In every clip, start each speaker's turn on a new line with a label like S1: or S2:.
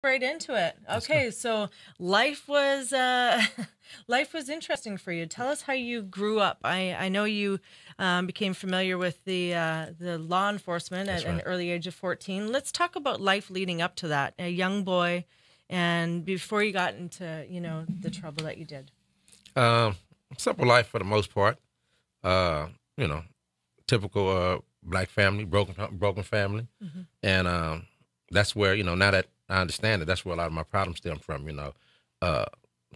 S1: right into it. Okay, so life was life was interesting for you. Tell us how you grew up. I know you became familiar with the law enforcement at
S2: That's
S1: an
S2: right.
S1: early age of 14. Let's talk about life leading up to that. A young boy, and before you got into the trouble that you did.
S2: Um, Simple life for the most part. Uh, you know, typical black family, broken family, and that's where now that I understand it, that's where a lot of my problems stem from. Uh,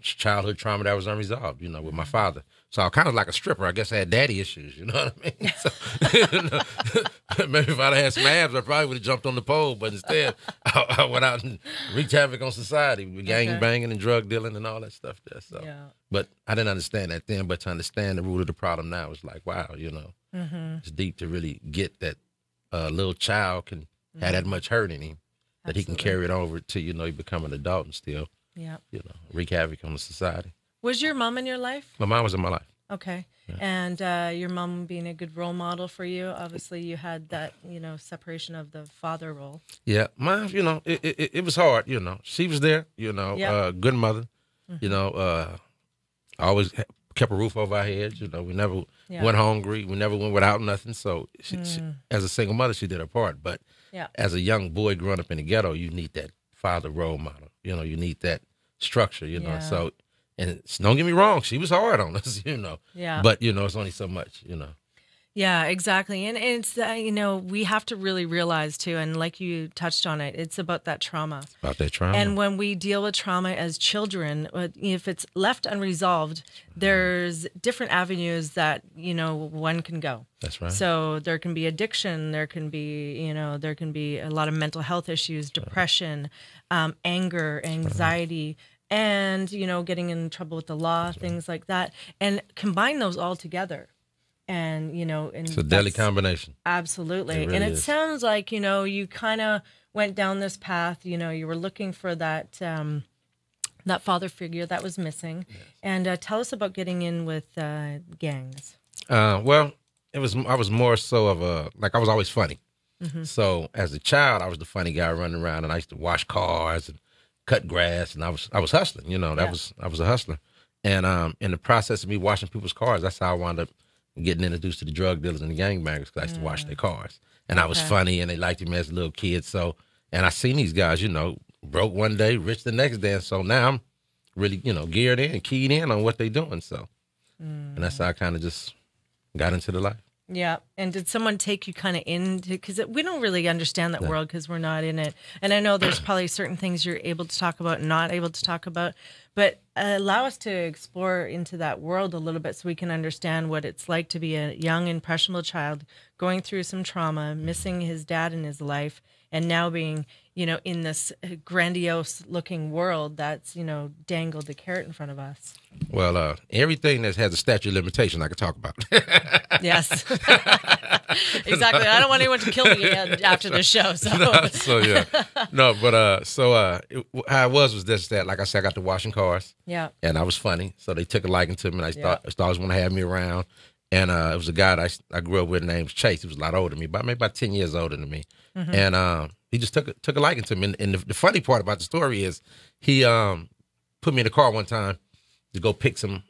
S2: Childhood trauma that was unresolved. With my father. So I kind of like a stripper. I guess I had daddy issues. You know what I mean? So, maybe if I'd had some abs, I probably would have jumped on the pole. But instead, I went out and wreaked havoc on society with gang banging and drug dealing and all that stuff there. So,
S1: Yeah.
S2: but I didn't understand that then. But to understand the root of the problem now, it's like, wow, it's deep to really get that a little child can have that much hurt in him that he can carry it over to you become an adult and still
S1: Yeah.
S2: wreak havoc on the society.
S1: Was your mom in your life?
S2: My mom was in my life.
S1: Okay.
S2: Yeah.
S1: And your mom being a good role model for you. Obviously, you had that, separation of the father role.
S2: Yeah, mine, it was hard, She was there, good mother, always kept a roof over our heads, We never went hungry. We never went without nothing. So she, as a single mother, she did her part. But as a young boy growing up in the ghetto, you need that father role model. You need that structure, So, and don't get me wrong, she was hard on us,
S1: Yeah.
S2: But, it's only so much,
S1: Yeah, exactly. And it's, we have to really realize too, and like you touched on it, it's about that trauma.
S2: About that trauma.
S1: And when we deal with trauma as children, if it's left unresolved, there's different avenues that, one can go.
S2: That's right.
S1: So there can be addiction, there can be a lot of mental health issues, depression, anger, anxiety, and, getting in trouble with the law, things like that. And combine those all together. And, and
S2: it's a deadly combination.
S1: Absolutely.
S2: It really
S1: and it
S2: is.
S1: sounds like, you kind of went down this path, you were looking for that, that father figure that was missing. Yes. And tell us about getting in with gangs.
S2: Well, I was more so of I was always funny.
S1: Mm-hmm.
S2: So as a child, I was the funny guy running around, and I used to wash cars and cut grass, and I was hustling, I was a hustler. And in the process of me washing people's cars, that's how I wound up getting introduced to the drug dealers and the gangbangers, because I used to wash their cars. And I was funny, and they liked me as a little kid. So, and I seen these guys, broke one day, rich the next day. And so now I'm really, geared in, keyed in on what they doing. So, and that's how I kind of just got into the life.
S1: Yeah. And did someone take you kind of into, because we don't really understand that world because we're not in it. And I know there's probably certain things you're able to talk about and not able to talk about, but allow us to explore into that world a little bit so we can understand what it's like to be a young, impressionable child going through some trauma, missing his dad in his life, and now being, in this grandiose looking world that's, dangled the carrot in front of us.
S2: Well, everything that has a statute of limitation I could talk about.
S1: Yes. Exactly. I don't want anyone to kill me after the show. So,
S2: how it was this, that, like I said, I got to washing cars.
S1: Yeah.
S2: And I was funny. So they took a liking to me, and I always want to have me around. And it was a guy that I grew up with named Chase. He was a lot older than me, maybe about 10 years older than me. Mm-hmm. And he just took a liking to me. And the funny part about the story is he put me in the car one time to go pick some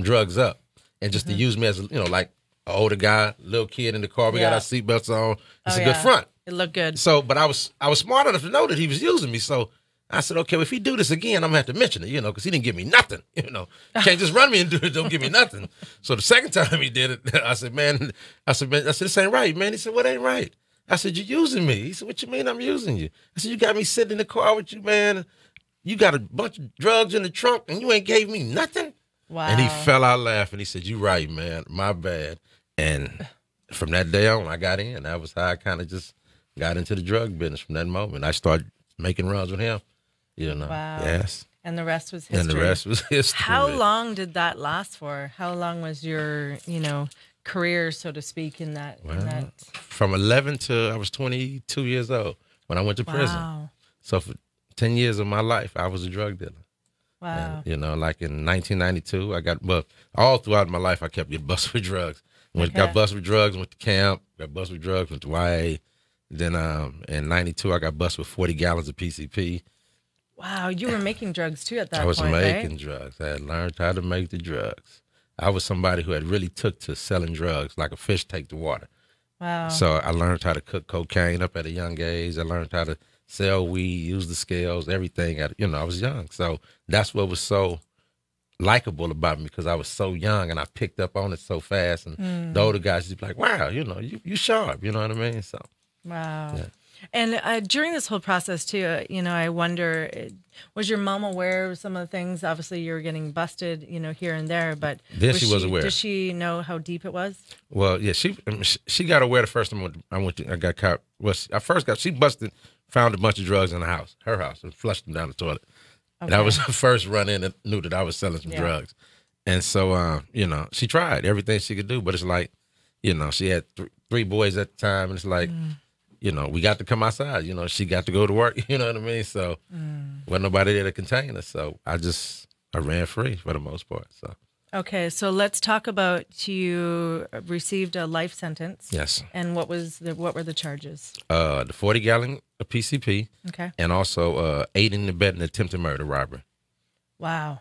S2: drugs up, and just to use me as like an older guy, little kid in the car. We got our seatbelts on. It's a good front.
S1: It looked good.
S2: So, but I was smart enough to know that he was using me. So I said, okay, well, if he do this again, I'm gonna have to mention it, because he didn't give me nothing. Can't just run me and do it. Don't give me nothing. So the second time he did it, I said, this ain't right, man. He said, what ain't right? I said, you're using me. He said, what you mean I'm using you? I said, you got me sitting in the car with you, man. You got a bunch of drugs in the trunk, and you ain't gave me nothing.
S1: Wow.
S2: And he fell out laughing. He said, you right, man. My bad. And from that day on, I got in. That was how I kind of just got into the drug business from that moment. I started making runs with him.
S1: Wow.
S2: Yes.
S1: And the rest was history.
S2: And the rest was history.
S1: How long did that last for? How long was your, career, so to speak, in that?
S2: From 11 to I was 22 years old when I went to prison.
S1: Wow.
S2: So for 10 years of my life, I was a drug dealer.
S1: Wow.
S2: And, like in 1992, all throughout my life, I kept getting busted with drugs. Got busted with drugs, went to camp, got busted with drugs, went to YA. Then in 92, I got busted with 40 gallons of PCP.
S1: Wow, you were making drugs too at that
S2: I was
S1: point,
S2: making
S1: right?
S2: drugs. I had learned how to make the drugs. I was somebody who had really took to selling drugs like a fish take to water.
S1: Wow.
S2: So I learned how to cook cocaine up at a young age. I learned how to sell weed, use the scales, everything. I was young. So that's what was so likable about me, because I was so young and I picked up on it so fast. And the older guys just be like, wow, you sharp. You know what I mean? So,
S1: Wow.
S2: yeah.
S1: And during this whole process too, I wonder, was your mom aware of some of the things? Obviously, you were getting busted, here and there, but
S2: Then she was aware.
S1: Did she know how deep it was?
S2: Well, yeah, she got aware the first time I got caught. She busted, found a bunch of drugs in her house, and flushed them down the toilet.
S1: Okay.
S2: That was her first run in and knew that I was selling some drugs. And so, she tried everything she could do, but it's like, she had three boys at the time, and it's like, we got to come outside. She got to go to work. You know what I mean? So, wasn't nobody there to contain us. So I ran free for the most part. So.
S1: Okay, so let's talk about, you received a life sentence.
S2: Yes.
S1: And what were the charges?
S2: The 40-gallon PCP.
S1: Okay.
S2: And also aiding and abetting attempted murder robbery.
S1: Wow,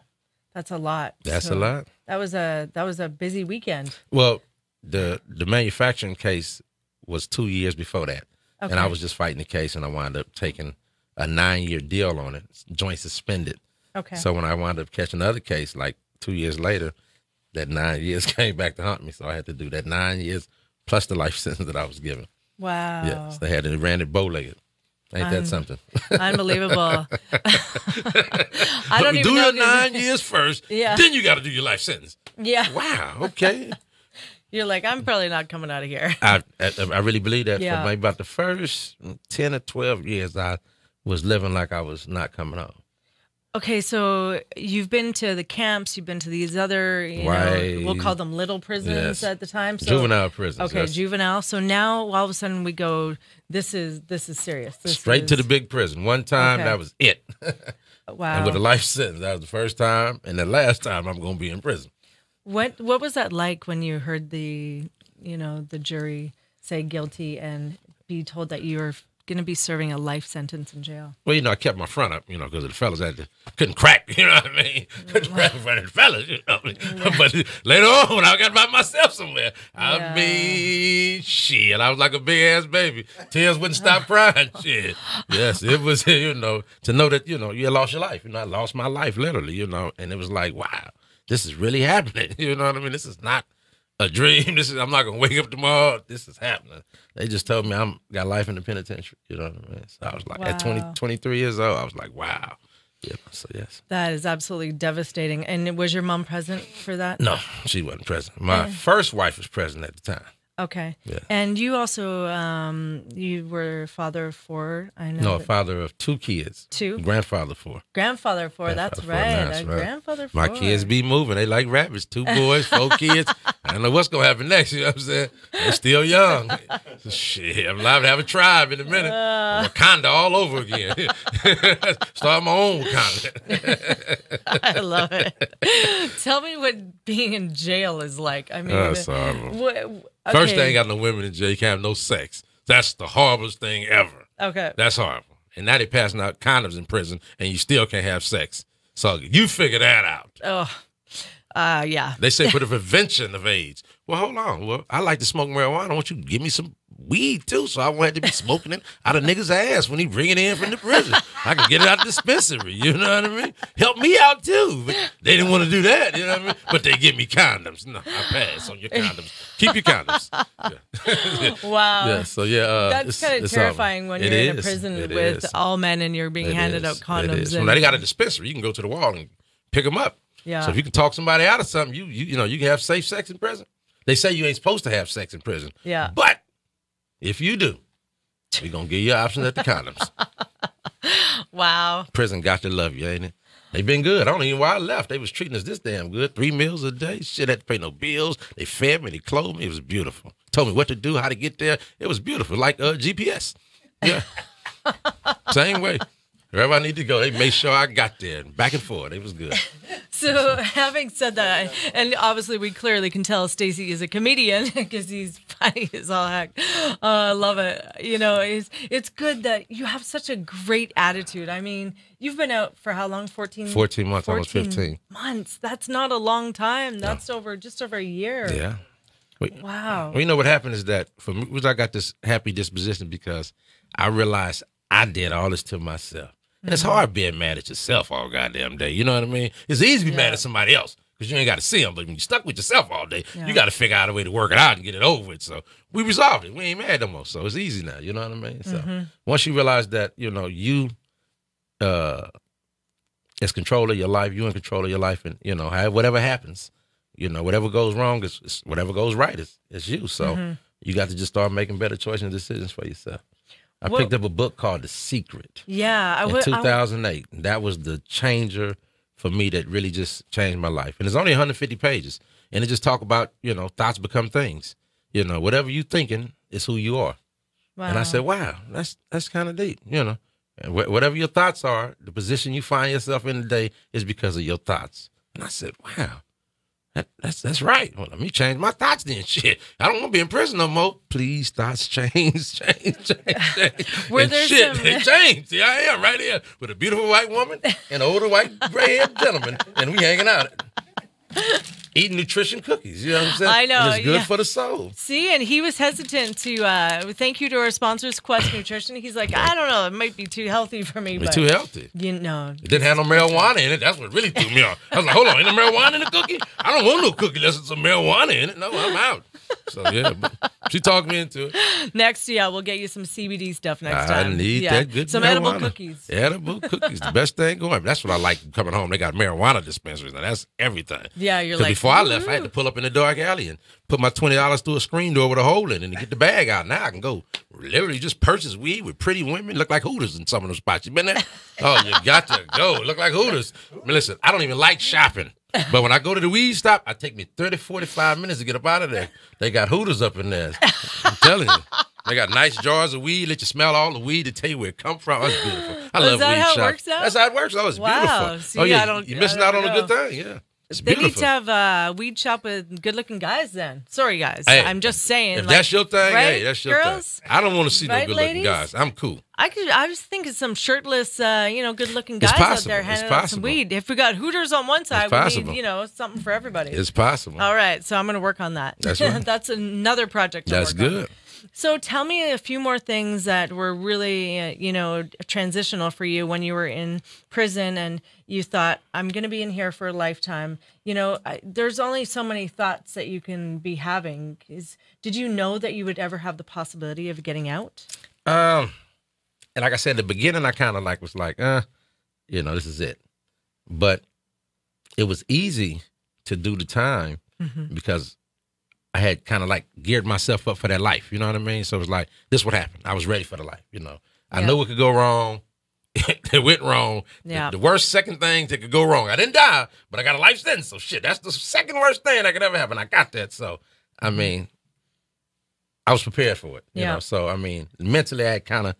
S1: that's a lot.
S2: That's a lot.
S1: That was a busy weekend.
S2: Well, the manufacturing case was 2 years before that.
S1: Okay.
S2: And I was just fighting the case, and I wound up taking a 9-year deal on it, joint suspended.
S1: Okay.
S2: So when I wound up catching another case, like 2 years later, that 9 years came back to haunt me. So I had to do that 9 years plus the life sentence that I was given.
S1: Wow.
S2: Yes, they ran it bow-legged. Ain't that something?
S1: Unbelievable. I don't even
S2: do
S1: know.
S2: your 9 years first, then you got to do your life sentence.
S1: Yeah.
S2: Wow, okay.
S1: You're like, I'm probably not coming out of here.
S2: I really believe that.
S1: Yeah.
S2: For maybe about the first 10 or 12 years, I was living like I was not coming home.
S1: Okay, so you've been to the camps, you've been to these other, we'll call them little prisons at the time. So,
S2: juvenile prisons.
S1: Okay, juvenile. So now all of a sudden we go, this is serious.
S2: Straight to the big prison. One time, that was it.
S1: Wow.
S2: And with a life sentence, that was the first time, and the last time I'm going to be in prison.
S1: What was that like when you heard the jury say guilty and be told that you were going to be serving a life sentence in jail?
S2: Well, I kept my front up, because the fellas couldn't crack, you know what I mean? Couldn't crack in front of the fellas, But later on, when I got by myself somewhere, I mean, shit, I was like a big-ass baby. Tears wouldn't stop crying, shit. Yes, it was, to know that, you lost your life. I lost my life, literally, and it was like, wow, this is really happening. You know what I mean? This is not a dream. I'm not gonna wake up tomorrow. This is happening. They just told me I'm got life in the penitentiary. You know what I mean? So I was like, at 23 years old, I was like, wow. Yeah. So yes.
S1: That is absolutely devastating. And was your mom present for that?
S2: No, she wasn't present. My first wife was present at the time.
S1: Okay.
S2: Yeah.
S1: And you also, you were a father of 4. I know.
S2: No, father of 2 kids.
S1: 2?
S2: Grandfather of 4.
S1: Grandfather of 4. That's right. Grandfather of 4.
S2: My kids be moving. They like rabbits. 2 boys, 4 kids. I don't know what's going to happen next. You know what I'm saying? They're still young. Shit, I'm liable to have a tribe in a minute. Wakanda all over again. Start my own Wakanda.
S1: I love it. Tell me what being in jail is like. I mean,
S2: that's horrible.
S1: Okay.
S2: First, they ain't got no women in jail. You can't have no sex. That's the horriblest thing ever.
S1: Okay.
S2: That's horrible. And now they're passing out condoms in prison, and you still can't have sex. So you figure that out.
S1: Oh, yeah.
S2: They say for the prevention of AIDS. Well, hold on. Well, I like to smoke marijuana. I want you to give me some weed, too, so I won't have to be smoking it out of niggas' ass when he bring it in from the prison. I can get it out the dispensary, you know what I mean? Help me out, too. But they didn't want to do that, you know what I mean? But they give me condoms. No, I pass on your condoms. Keep your condoms. Yeah.
S1: Wow.
S2: Yeah, so,
S1: that's kind of terrifying when you're in a prison with all men and you're being handed out condoms.
S2: When they got a dispensary, you can go to the wall and pick them up.
S1: Yeah.
S2: So if you can talk somebody out of something, you can have safe sex in prison. They say you ain't supposed to have sex in prison.
S1: Yeah.
S2: But if you do, we're going to give you options at the condoms.
S1: Wow.
S2: Prison got to love you, ain't it? They been good. I don't even know why I left. They was treating us this damn good. 3 meals a day. Shit, had to pay no bills. They fed me. They clothed me. It was beautiful. Told me what to do, how to get there. It was beautiful, like GPS. Yeah. Same way. Wherever I need to go, they made sure I got there. Back and forth. It was good.
S1: So having said that, and obviously we clearly can tell Stacey is a comedian because he's funny as all heck. I love it. You know, it's good that you have such a great attitude. I mean, you've been out for how long? 14
S2: months, almost 15
S1: months. That's not a long time. That's just over a year.
S2: Yeah.
S1: Wow.
S2: Well, you know what happened is that for me, I got this happy disposition because I realized I did all this to myself. And it's hard being mad at yourself all goddamn day. You know what I mean? It's easy to be mad at somebody else because you ain't got to see them. But when you're stuck with yourself all day, you got to figure out a way to work it out and get it over with. So we resolved it. We ain't mad no more. So it's easy now. You know what I mean? So once you realize that, you know, you as control of your life, you in control of your life. And, you know, whatever happens, you know, whatever goes wrong, it's whatever goes right, it's you. So you got to just start making better choices and decisions for yourself. I picked up a book called The Secret.
S1: Yeah.
S2: In 2008. That was the changer for me that really just changed my life. And it's only 150 pages. And it just talk about, you know, thoughts become things. You know, whatever you thinking is who you are. Wow. And I said, wow, that's kind of deep, you know. And whatever your thoughts are, the position you find yourself in today is because of your thoughts. And I said, wow. That's right. Well, let me change my thoughts then. Shit, I don't want to be in prison no more. Please, thoughts change.
S1: Were there
S2: shit,
S1: some...
S2: they changed. See, I am right here with a beautiful white woman and an older white gray-haired gentleman, and we hanging out. Eating nutrition cookies, you know what I'm saying?
S1: I know.
S2: And it's good for the soul.
S1: See, and he was hesitant to, thank you to our sponsors, Quest Nutrition. He's like, I don't know, it might be too healthy for me.
S2: It's too healthy.
S1: You know.
S2: It didn't have no marijuana in it. That's what really threw me off. I was like, hold on, ain't no marijuana in the cookie? I don't want no cookie unless it's some marijuana in it. No, I'm out. So, yeah, but she talked me into it.
S1: Next, we'll get you some CBD stuff next time.
S2: I need that good
S1: some
S2: marijuana.
S1: edible cookies.
S2: Edible cookies, the best thing going. That's what I like coming home. They got marijuana dispensaries now. That's everything.
S1: Yeah, you're like,
S2: before I left, I had to pull up in the dark alley and put my $20 through a screen door with a hole in it and get the bag out. Now I can go literally just purchase weed with pretty women. Look like Hooters in some of those spots. You been there? Oh, you got to go. Look like Hooters. I mean, listen, I don't even like shopping. But when I go to the weed stop, I take me 30, 45 minutes to get up out of there. They got Hooters up in there. I'm telling you. They got nice jars of weed, let you smell all the weed to tell you where it come from. That's beautiful. I love weed shops. Is that how it works out? That's how it works. Oh, it's beautiful.
S1: See,
S2: oh, yeah, you're missing out on a good thing. Yeah. It's
S1: they
S2: beautiful.
S1: Need to have a weed shop with good-looking guys then. Sorry, guys.
S2: Hey,
S1: I'm just saying.
S2: If that's your thing,
S1: right,
S2: hey, that's your
S1: girls?
S2: thing. I don't want to see no good-looking
S1: ladies?
S2: guys. I'm cool.
S1: I was thinking some shirtless, good-looking guys out there handing out some weed. If we got Hooters on one side, we need, something for everybody.
S2: It's possible.
S1: All right, so I'm going to work on that.
S2: That's right.
S1: That's another project to
S2: That's
S1: work
S2: good.
S1: on. So tell me a few more things that were really, transitional for you when you were in prison and you thought, I'm going to be in here for a lifetime. There's only so many thoughts that you can be having. Did you know that you would ever have the possibility of getting out?
S2: And like I said, in the beginning, I kind of was like, this is it. But it was easy to do the time because I had kind of geared myself up for that life. You know what I mean? So it was like, this would happen. I was ready for the life, I knew it could go wrong. It went wrong.
S1: Yeah.
S2: The worst second thing that could go wrong. I didn't die, but I got a life sentence. So shit, that's the second worst thing that could ever happen. I got that. So, I mean, I was prepared for it. You know? So, I mean, mentally I kind of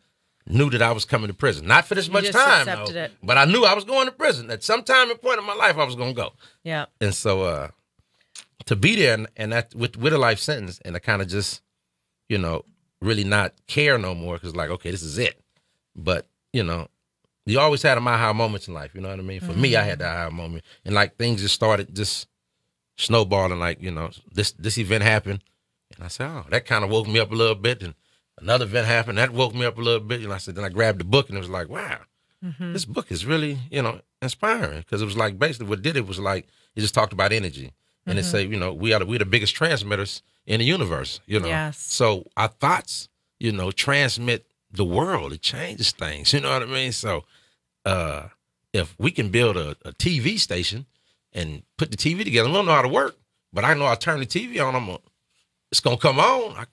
S2: knew that I was coming to prison. Not for this much time, though, but I knew I was going to prison. At some time and point in my life, I was going to go.
S1: Yeah.
S2: And so, to be there and that with a life sentence and to kind of just, really not care no more because okay, this is it. But, you always had them aha moments in life, you know what I mean? For me, I had the aha moment. And things just started just snowballing this event happened. And I said, oh, that kind of woke me up a little bit. And another event happened, that woke me up a little bit. And I said, then I grabbed the book and it was like, wow, this book is really, inspiring. Because it was basically what did it was it just talked about energy. And it say, we're the biggest transmitters in the universe,
S1: Yes.
S2: So our thoughts, transmit the world. It changes things, you know what I mean? So if we can build a TV station and put the TV together, I don't know how to work, but I know I turn the TV on, it's going to come on.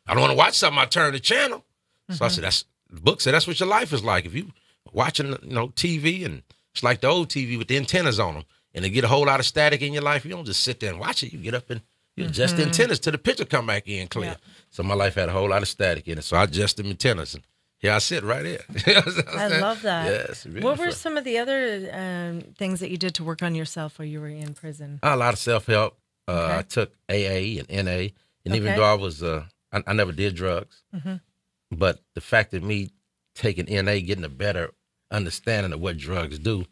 S2: I don't want to watch something, I turn the channel. So I said, the book said, that's what your life is like. If you watching, TV and it's like the old TV with the antennas on them. And to get a whole lot of static in your life, you don't just sit there and watch it. You get up and you adjust the antennas till the picture come back in clear. Yeah. So my life had a whole lot of static in it. So I adjusted the antennas and here I sit right here. You know what I'm
S1: I
S2: saying?
S1: love that.
S2: Yes. Really
S1: What were
S2: fun.
S1: some of the other things that you did to work on yourself while you were in prison?
S2: A lot of self-help.
S1: Okay.
S2: I took AA and NA. And even
S1: Okay.
S2: though I was, I never did drugs, but the fact that me taking NA, getting a better understanding of what drugs do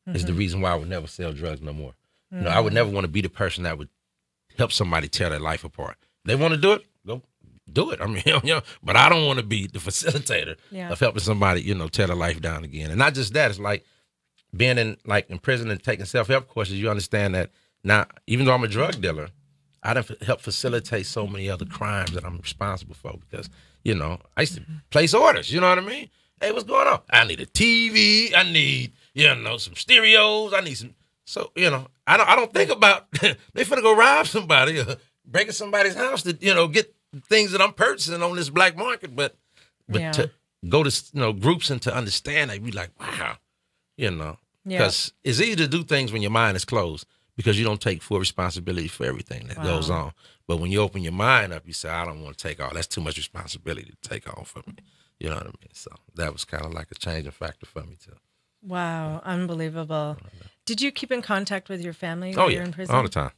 S2: is the reason why I would never sell drugs no more. You know, I would never want to be the person that would help somebody tear their life apart. They want to do it, go do it. I mean, you know, but I don't want to be the facilitator of helping somebody, you know, tear their life down again. And not just that, it's like being in prison and taking self-help courses. You understand that now, even though I'm a drug dealer, I done help facilitate so many other crimes that I'm responsible for because, you know, I used to place orders, you know what I mean? Hey, what's going on? I need a TV. I need, you know, some stereos. I need some. So, you know, I don't think about they finna go rob somebody or break into somebody's house to, you know, get things that I'm purchasing on this black market. But to go to, you know, groups and to understand, they be like, wow, you know, because it's easy to do things when your mind is closed because you don't take full responsibility for everything that goes on. But when you open your mind up, you say, I don't want to take all. That's too much responsibility to take on for me. You know what I mean? So that was kind of like a changing factor for me, too.
S1: Wow, unbelievable. Did you keep in contact with your family
S2: Oh,
S1: while
S2: yeah,
S1: you're in prison?
S2: all the time.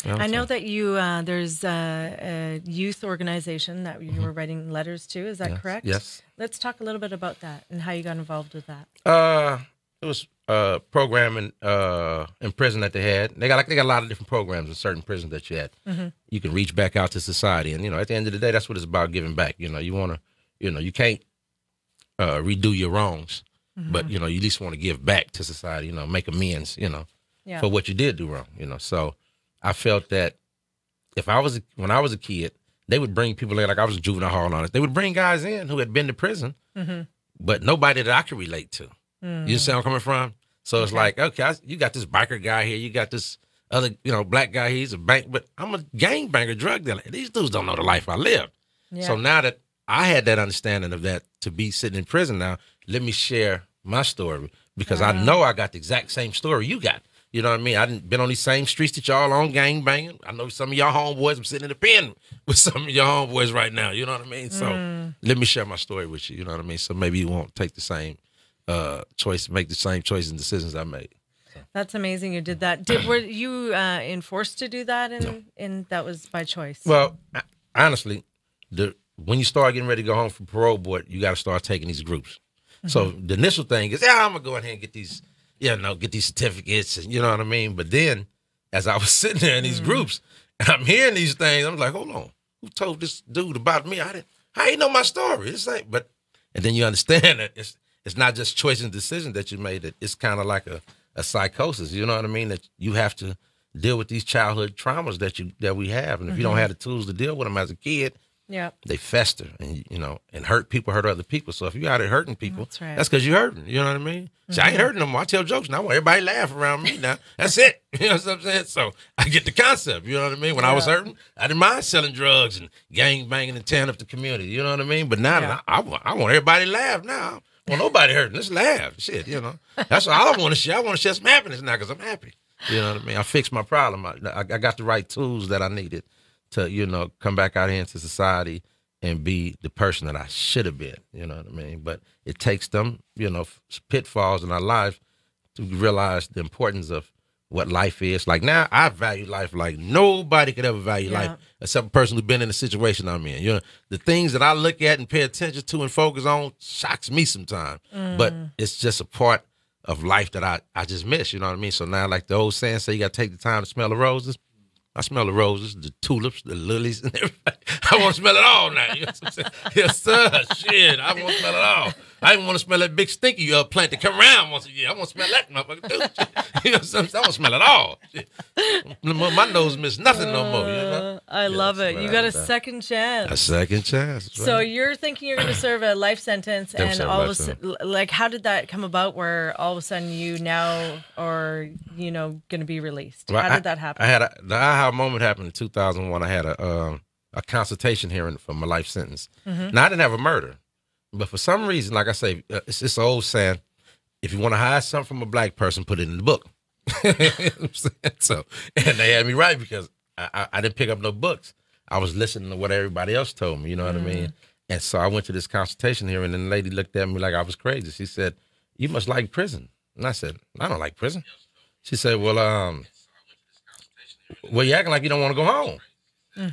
S1: I know that you there's a youth organization that you were writing letters to. Is that correct?
S2: Yes.
S1: Let's talk a little bit about that and how you got involved with that.
S2: It was programming in prison that they had. They got a lot of different programs in certain prisons that you had. You can reach back out to society, and you know, at the end of the day, that's what it's about, giving back. You know, you want to, you know, you can't redo your wrongs, but you know, you at least want to give back to society. You know, make amends. You know, for what you did do wrong. You know, so I felt that when I was a kid, they would bring people in, like I was in juvenile hall and all that. They would bring guys in who had been to prison, but nobody that I could relate to. You see where I'm coming from? So it's like, okay, you got this biker guy here, you got this other, you know, black guy. He's a bank, but I'm a gangbanger, drug dealer. These dudes don't know the life I lived. So now that I had that understanding of that, to be sitting in prison now, let me share my story because I know I got the exact same story you got. You know what I mean? I done been on these same streets that y'all on, gang banging. I know some of y'all homeboys. I'm sitting in the pen with some of your homeboys right now. You know what I mean? So let me share my story with you. You know what I mean? So maybe you won't take the same choice, make the same choices and decisions I made. So.
S1: That's amazing. You did that. Were you enforced to do that? And that was by choice?
S2: Well, honestly, when you start getting ready to go home from parole board, you got to start taking these groups. So the initial thing is, I'm gonna go ahead and get these, get these certificates, and you know what I mean. But then, as I was sitting there in these groups, and I'm hearing these things, I'm like, hold on, who told this dude about me? I didn't know my story. It's like, and then you understand that it's not just choice and decision that you made. It's kind of like a psychosis. You know what I mean? That you have to deal with these childhood traumas that we have, and if you don't have the tools to deal with them as a kid. Yeah, they fester and and hurt other people. So if you out there hurting people, that's because you're hurting. You know what I mean? See, I ain't hurting no more. I tell jokes now. I want everybody to laugh around me now. That's it. You know what I'm saying? So I get the concept. You know what I mean? When I was hurting, I didn't mind selling drugs and gang banging and tearing up the community. You know what I mean? But now that I want everybody to laugh now. Well, nobody hurting. Let's laugh. Shit, That's all I want to share. I want to share some happiness now because I'm happy. You know what I mean? I fixed my problem. I got the right tools that I needed to, come back out here into society and be the person that I should have been, you know what I mean? But it takes them, pitfalls in our lives to realize the importance of what life is. Like now, I value life like nobody could ever value life except a person who's been in the situation I'm in. The things that I look at and pay attention to and focus on shocks me sometimes. But it's just a part of life that I just miss, you know what I mean? So now, like the old saying, say you got to take the time to smell the roses. I smell the roses, the tulips, the lilies, and everything. I want to smell it all now. You know what I'm saying? Yes, sir. Shit, I want to smell it all. I even want to smell that big stinky plant that come around once a year. I want to smell that motherfucker too. You know what I'm saying? I want to smell it all. Shit. My nose miss nothing no more.
S1: I love it. You got a second chance.
S2: A second chance. Right.
S1: So you're thinking you're going to serve a life sentence, and all of a sudden, like, how did that come about? Where all of a sudden you now are, going to be released? How did that happen?
S2: The aha moment happened in 2001. I had a consultation hearing for my life sentence. Now I didn't have a murder. But for some reason, like I say, it's this old saying, if you want to hide something from a black person, put it in the book. So, and they had me right because I didn't pick up no books. I was listening to what everybody else told me, you know what I mean? And so I went to this consultation here, and then the lady looked at me like I was crazy. She said, "You must like prison." And I said, "I don't like prison." She said, "Well, you acting like you don't want to go home."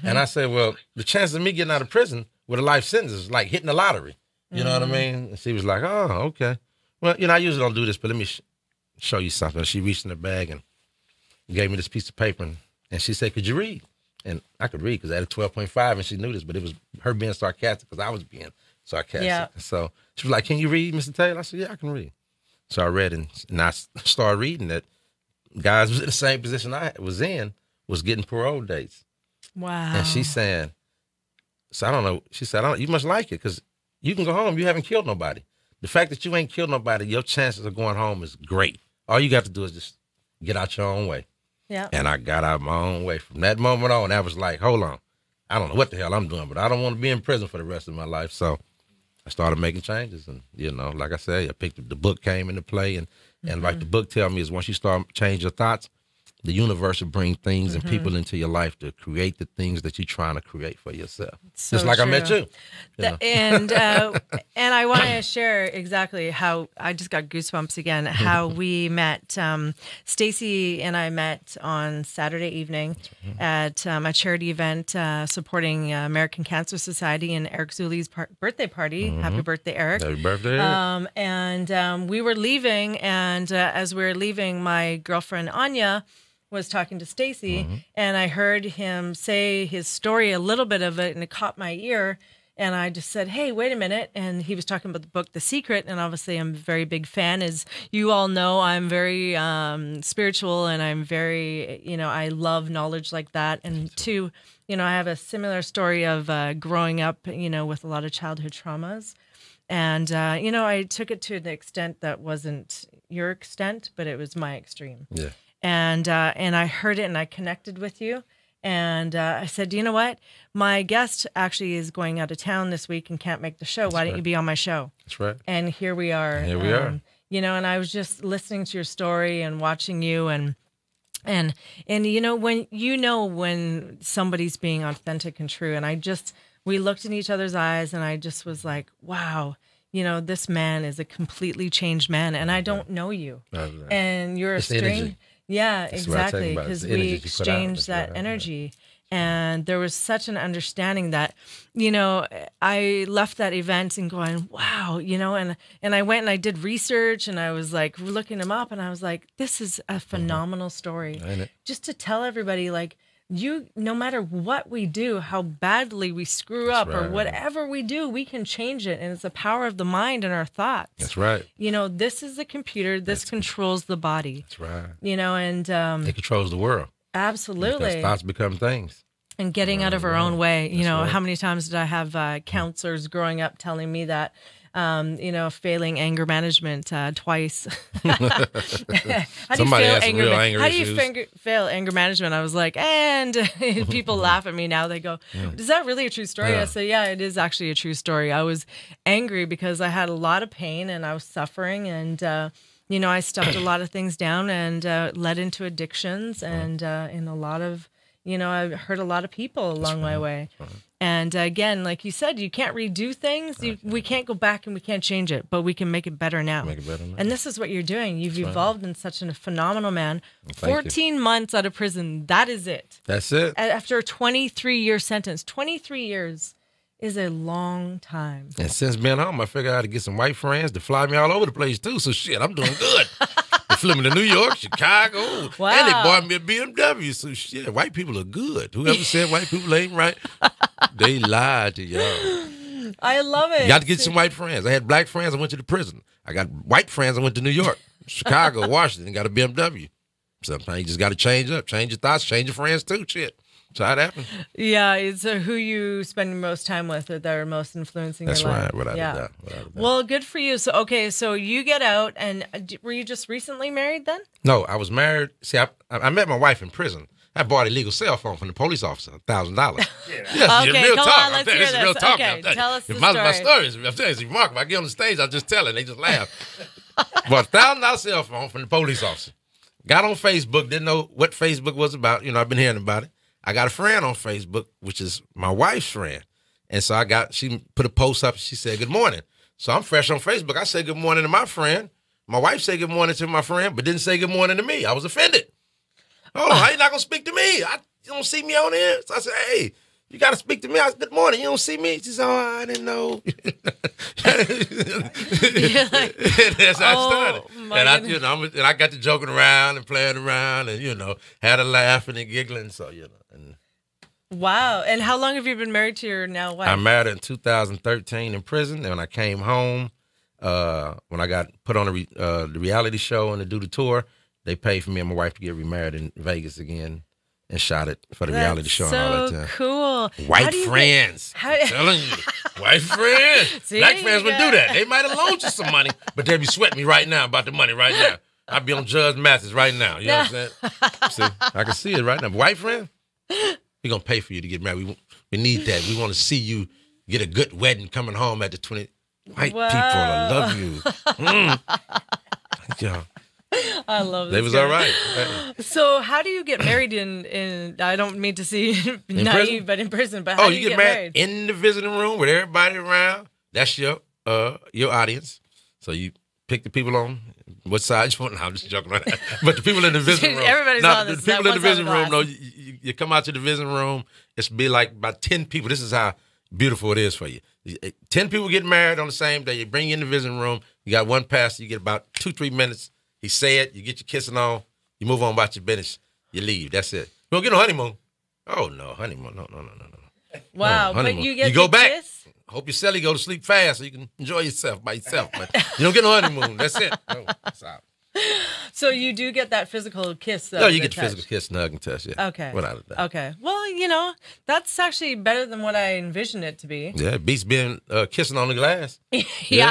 S2: And I said, "Well, the chances of me getting out of prison with a life sentence is like hitting the lottery." You know what I mean? And she was like, "Oh, okay. Well, I usually don't do this, but let me show you something." She reached in her bag and gave me this piece of paper, and she said, "Could you read?" And I could read because I had a 12.5, and she knew this, but it was her being sarcastic because I was being sarcastic.
S1: Yeah.
S2: So she was like, "Can you read, Mr. Taylor?" I said, "Yeah, I can read." So I read, and I started reading that guys was in the same position I was in, was getting parole dates.
S1: Wow.
S2: And she's saying, so I don't know, she said, you must like it because you can go home. You haven't killed nobody. The fact that you ain't killed nobody, your chances of going home is great. All you got to do is just get out your own way.
S1: Yeah.
S2: And I got out my own way. From that moment on, I was like, hold on. I don't know what the hell I'm doing, but I don't want to be in prison for the rest of my life. So I started making changes. And, like I said, I picked up, the book came into play. And like the book tell me is once you start change your thoughts, the universe will bring things and people into your life to create the things that you're trying to create for yourself.
S1: So
S2: just like
S1: true.
S2: I met you.
S1: And I want to share exactly how I just got goosebumps again. How we met. Stacy and I met on Saturday evening at a charity event supporting American Cancer Society and Eric Zuli's birthday party. Happy birthday, Eric!
S2: Happy birthday, Eric.
S1: And we were leaving, and as we were leaving, my girlfriend Anya was talking to Stacy, and I heard him say his story, a little bit of it, and it caught my ear. And I just said, "Hey, wait a minute." And he was talking about the book, The Secret. And obviously I'm a very big fan. As you all know, I'm very spiritual, and I'm very, I love knowledge like that. And two, I have a similar story of growing up, with a lot of childhood traumas. And, I took it to the extent that wasn't your extent, but it was my extreme.
S2: Yeah.
S1: And I heard it, and I connected with you. And I said, "You know what? My guest actually is going out of town this week and can't make the show. Why don't you be on my show?"
S2: That's right.
S1: And here we are.
S2: Here we are.
S1: And I was just listening to your story and watching you, and when when somebody's being authentic and true. And we looked in each other's eyes, and I just was like, wow. This man is a completely changed man, and I don't know you. And you're
S2: it's
S1: a strange.
S2: energy.
S1: Yeah,
S2: That's what I tell you
S1: exactly.
S2: about.
S1: Because
S2: It's the energy
S1: we
S2: you put out.
S1: exchanged
S2: That's
S1: that
S2: right.
S1: energy. And there was such an understanding that, I left that event and going, wow, and I went and I did research, and I was like looking him up, and I was like, this is a phenomenal story.
S2: Ain't it?
S1: Just to tell everybody, like, no matter what we do, how badly we screw up or
S2: right.
S1: whatever we do, we can change it. And it's the power of the mind and our thoughts.
S2: That's right.
S1: This is the computer. This controls the body.
S2: That's right.
S1: And
S2: It controls the world.
S1: absolutely.
S2: Because thoughts become things.
S1: And getting out of our own way.
S2: right.
S1: How many times did I have counselors growing up telling me that, failing anger management twice. How do you
S2: Somebody
S1: fail
S2: has some real anger
S1: How do you
S2: issues.
S1: fail anger management? I was like, and people laugh at me now. They go, "Is that really a true story?"
S2: Yeah.
S1: I say, "Yeah, it is actually a true story." I was angry because I had a lot of pain and I was suffering, and I stuffed a lot of things down and led into addictions, and in a lot of. I hurt a lot of people along my way. And again, like you said, you can't redo things. We can't go back and we can't change it, but we can make it better now.
S2: Make it better now.
S1: And this is what you're doing. You've evolved in such a phenomenal man.
S2: Thank you.
S1: 14 months out of prison. That is it.
S2: That's it.
S1: After a 23-year sentence. 23 years is a long time.
S2: And since being home, I figured out how to get some white friends to fly me all over the place too. So shit, I'm doing good. They flew me to New York, Chicago,
S1: Wow.
S2: and they bought me a BMW. So shit, white people are good. Whoever said white people ain't right, they lied to y'all.
S1: I love it.
S2: You got to get some white friends. I had black friends. I went to the prison. I got white friends. I went to New York, Chicago, Washington. Got a BMW. Sometimes you just got to change up, change your thoughts, change your friends too. Shit. So how it happened.
S1: Yeah, it's who you spend most time with that are most influencing
S2: That's
S1: your life.
S2: right, without a doubt.
S1: Well, good for you. So you get out, and were you just recently married then?
S2: No, I was married. See, I met my wife in prison. I bought a legal cell phone from the police officer, $1,000. Yes,
S1: Okay,
S2: real
S1: come
S2: talk.
S1: on, let's hear
S2: This is real
S1: this.
S2: talk.
S1: Okay,
S2: I'm telling you.
S1: tell us the
S2: My
S1: story.
S2: story is, I'm telling you, it's remarkable. I get on the stage, I just tell it, and they just laugh. Bought a $1,000 cell phone from the police officer. Got on Facebook, didn't know what Facebook was about. I've been hearing about it. I got a friend on Facebook, which is my wife's friend. And so she put a post up. She said, good morning. So I'm fresh on Facebook. I said good morning to my friend. My wife said good morning to my friend, but didn't say good morning to me. I was offended. Hold on, how you not going to speak to me? You don't see me on here? So I said, hey, you got to speak to me. I said, good morning. You don't see me? She said, oh, I didn't know. That's how I started. And I got to joking around and playing around and, had a laughing and giggling. So, And
S1: wow. And how long have you been married to your now wife?
S2: I married her in 2013 in prison. And when I came home, when I got put on the reality show and to do the tour, they paid for me and my wife to get remarried in Vegas again and shot it for the reality show and all that time.
S1: Cool.
S2: White friends. I'm telling you. White friends.
S1: See,
S2: Black friends would do that. They might have loaned you some money, but they'd be sweating me right now about the money right now. I'd be on Judge Mathis right now. You know what I'm saying? See, I can see it right now. But white friend, we're going to pay for you to get married. We need that. We want to see you get a good wedding coming home at the 20. White people, I love you. Yeah.
S1: I love this.
S2: They was all right.
S1: So how do you get married in I don't mean to see naive,
S2: prison?
S1: but in prison. But how do you get married?
S2: In the visiting room with everybody around. That's your audience. So you pick the people on what side you want. No, I'm just joking around. But the people in the visiting room.
S1: Everybody's on this.
S2: The people in the visiting room, you come out to the visiting room, it's be like about 10 people. This is how beautiful it is for you. 10 people get married on the same day. You bring you in the visiting room. You got one pastor. You get about 2-3 minutes. He say it, you get your kissing on, you move on about your business, you leave. That's it. You don't get no honeymoon. Oh, no, honeymoon. No.
S1: Wow,
S2: no,
S1: but you get
S2: you go back.
S1: Kiss?
S2: Hope your celly go to sleep fast so you can enjoy yourself by yourself. But you don't get no honeymoon. That's it. No, that's out.
S1: So you do get that physical kiss, though.
S2: No, you get the physical kiss, hug, and touch, yeah.
S1: Okay.
S2: Without a doubt.
S1: Okay. Well, that's actually better than what I envisioned it to be.
S2: Yeah, it beats being kissing on the glass.
S1: Yeah,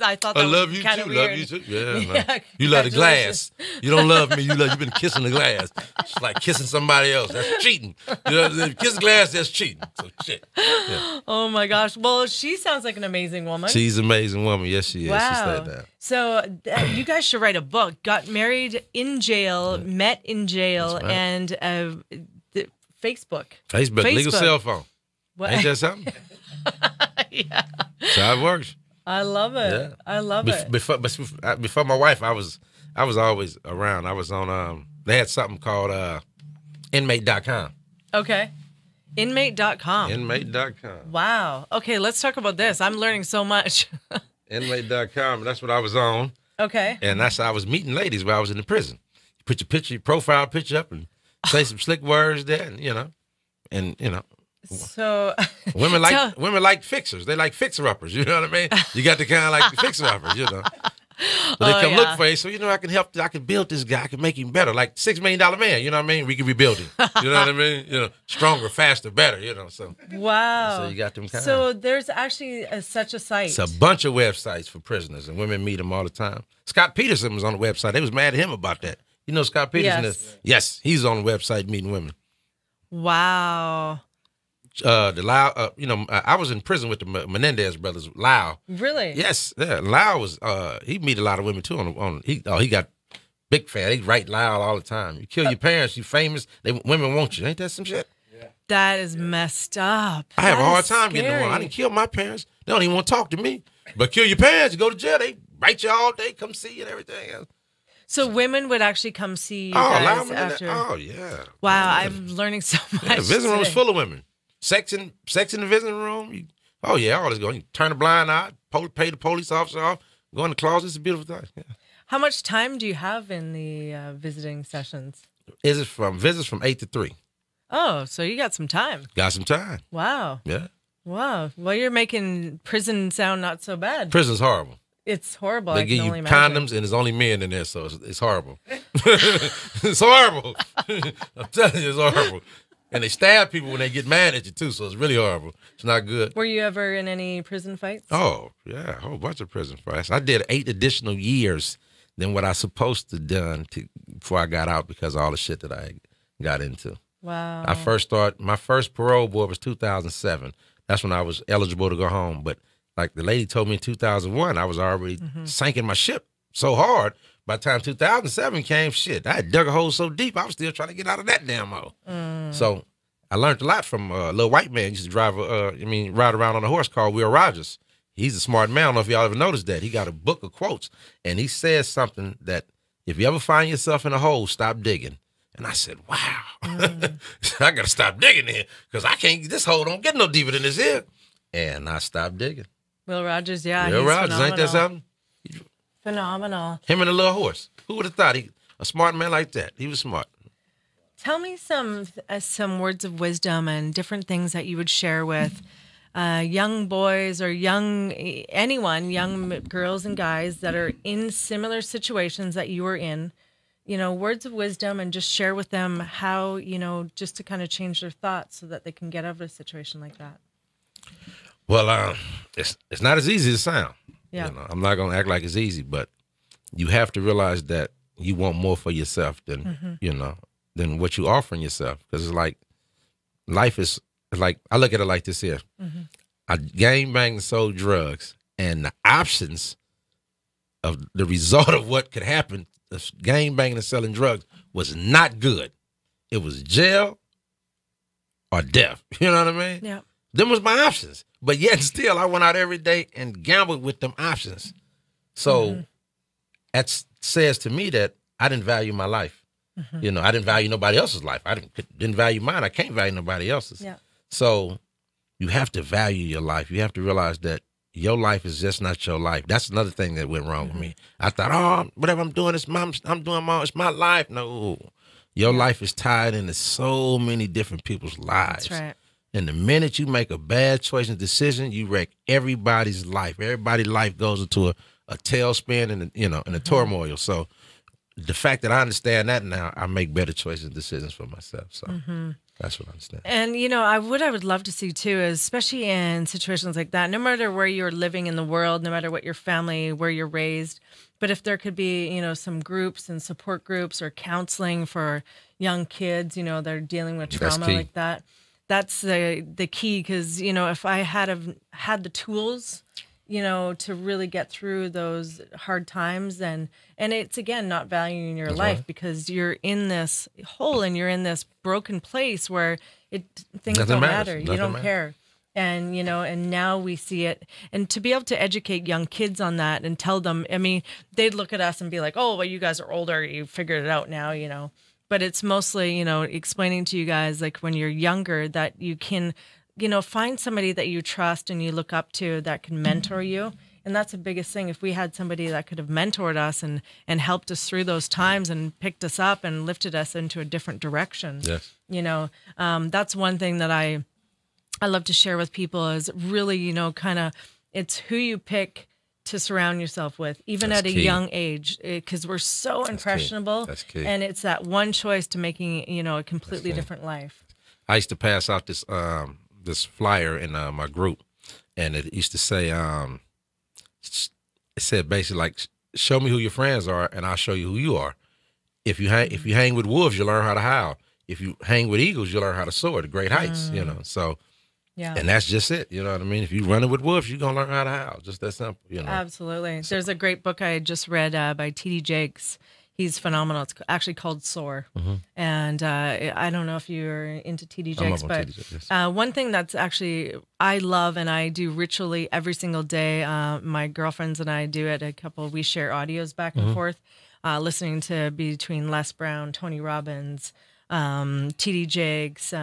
S1: I thought that
S2: I love
S1: was
S2: you
S1: kind
S2: too.
S1: of weird.
S2: Love you too. Yeah,
S1: Yeah,
S2: you love the glass. You don't love me. You've been kissing the glass. It's like kissing somebody else. That's cheating. Kiss glass, that's cheating. So shit. Yeah.
S1: Oh my gosh. Well, she sounds like an amazing woman.
S2: She's an amazing woman. Yes, she is.
S1: Wow.
S2: She said that.
S1: So you guys should write a book. Got married in jail, met in jail,
S2: right.
S1: and Facebook.
S2: Facebook, legal cell phone.
S1: What?
S2: Ain't that something?
S1: Yeah.
S2: That's how it works.
S1: I love it.
S2: Yeah.
S1: I love it.
S2: Before my wife, I was always around. I was on. They had something called inmate.com.
S1: Okay. Inmate.com.
S2: Inmate.com.
S1: Wow. Okay, let's talk about this. I'm learning so much.
S2: Inmate.com. That's what I was on.
S1: Okay.
S2: And that's how I was meeting ladies while I was in the prison. You put your picture, your profile picture up, and say some slick words there, and
S1: So
S2: women like fixers. They like fixer-uppers. You know what I mean? You got the kind of like the fixer-uppers. So they come look for you. So I can help. I can build this guy. I can make him better. Like $6 Million Man. You know what I mean? We can rebuild him. You know what I mean? Stronger, faster, better. So
S1: wow.
S2: So you got them kind.
S1: So there's actually such a site.
S2: It's a bunch of websites for prisoners, and women meet them all the time. Scott Peterson was on the website. They was mad at him about that. You know Scott Peterson is? Yes, he's on the website meeting women.
S1: Wow.
S2: The Lau, I was in prison with the Menendez brothers. Lau,
S1: really?
S2: Yes, yeah. Lau was. He meet a lot of women too. He got big fan. He write Lau all the time. You kill your parents, you famous. Women want you. Ain't that some shit?
S1: Yeah. That is messed up.
S2: I have a hard time getting along. I didn't kill my parents. They don't even want to talk to me. But kill your parents, you go to jail. They write you all day, come see you and everything else.
S1: So women would actually come see you guys after.
S2: Oh yeah.
S1: Wow,
S2: yeah.
S1: I'm learning so much.
S2: Yeah, the visiting room is full of women. Sex in the visiting room. All this going. You turn a blind eye, pay the police officer off, go in the closet. It's a beautiful thing. Yeah.
S1: How much time do you have in the visiting sessions?
S2: Visits from 8 to 3.
S1: Oh, so you got some time.
S2: Got some time.
S1: Wow.
S2: Yeah.
S1: Wow. Well, you're making prison sound not so bad.
S2: Prison's horrible.
S1: It's horrible.
S2: They give you condoms, and there's only men in there, so it's horrible. It's horrible. I'm telling you, it's horrible. And they stab people when they get mad at you, too, so it's really horrible. It's not good.
S1: Were you ever in any prison fights?
S2: Oh, yeah, a whole bunch of prison fights. I did 8 additional years than what I was supposed to done before I got out because of all the shit that I got into.
S1: Wow.
S2: My first parole board was 2007. That's when I was eligible to go home. But like the lady told me in 2001, I was already sinking my ship so hard. By the time 2007 came, shit, I had dug a hole so deep, I was still trying to get out of that damn hole. So I learned a lot from a little white man used to drive, ride around on a horse called Will Rogers. He's a smart man. I don't know if y'all ever noticed that. He got a book of quotes, and he says something that if you ever find yourself in a hole, stop digging. And I said, wow, I got to stop digging here because this hole don't get no deeper than this here. And I stopped digging.
S1: Will Rogers, yeah.
S2: Will Rogers,
S1: phenomenal.
S2: ain't that something?
S1: Phenomenal.
S2: Him and a little horse. Who would have thought a smart man like that? He was smart.
S1: Tell me some words of wisdom and different things that you would share with young boys or young girls and guys that are in similar situations that you were in. You know, words of wisdom, and just share with them how, just to kind of change their thoughts so that they can get out of a situation like that.
S2: Well, it's not as easy as it sounds.
S1: Yeah.
S2: I'm not going to act like it's easy, but you have to realize that you want more for yourself than, than what you offering yourself. Because it's like, life is like, I look at it like this here. I gang banged and sold drugs, and the options of the result of what could happen, the gang banging and selling drugs, was not good. It was jail or death. You know what I mean?
S1: Yeah.
S2: Them was my options. But yet still, I went out every day and gambled with them options. So that says to me that I didn't value my life. I didn't value nobody else's life. I didn't value mine. I can't value nobody else's.
S1: Yeah.
S2: So you have to value your life. You have to realize that your life is just not your life. That's another thing that went wrong with me. I thought, whatever I'm doing, it's my life. No, your life is tied into so many different people's lives.
S1: That's right.
S2: And the minute you make a bad choice and decision, you wreck everybody's life. Everybody's life goes into a tailspin and a turmoil. So the fact that I understand that now, I make better choices and decisions for myself. So that's what I understand.
S1: And, I would love to see too, is especially in situations like that, no matter where you're living in the world, no matter what your family, where you're raised, but if there could be, some groups and support groups or counseling for young kids, that are dealing with trauma like that. That's the key, because, if I had the tools, to really get through those hard times, and it's, again, not valuing your life because you're in this hole and you're in this broken place where things don't matter. You don't care. And, and now we see it. And to be able to educate young kids on that and tell them, they'd look at us and be like, oh, well, you guys are older. You figured it out now, But it's mostly, explaining to you guys, like when you're younger, that you can, find somebody that you trust and you look up to that can mentor you. And that's the biggest thing. If we had somebody that could have mentored us and helped us through those times and picked us up and lifted us into a different direction.
S2: Yes.
S1: That's one thing that I love to share with people is really, kind of, it's who you pick to surround yourself with, even at a young age, because we're so impressionable.
S2: That's key.
S1: And it's that one choice to making, a completely different life.
S2: I used to pass out this flyer in my group, and it used to say, it said basically like, show me who your friends are, and I'll show you who you are. If you hang with wolves, you learn how to howl. If you hang with eagles, you learn how to soar to great heights. So. Yeah. And that's just it. You know what I mean? If you're running with wolves, you're going to learn how to howl. Just that simple,
S1: Absolutely. There's a great book I just read by T.D. Jakes. He's phenomenal. It's actually called Soar. And I don't know if you're into T.D. Jakes, but one thing that's actually I love and I do ritually every single day, my girlfriends and I do it we share audios back and forth, listening to between Les Brown, Tony Robbins, T.D. Jakes,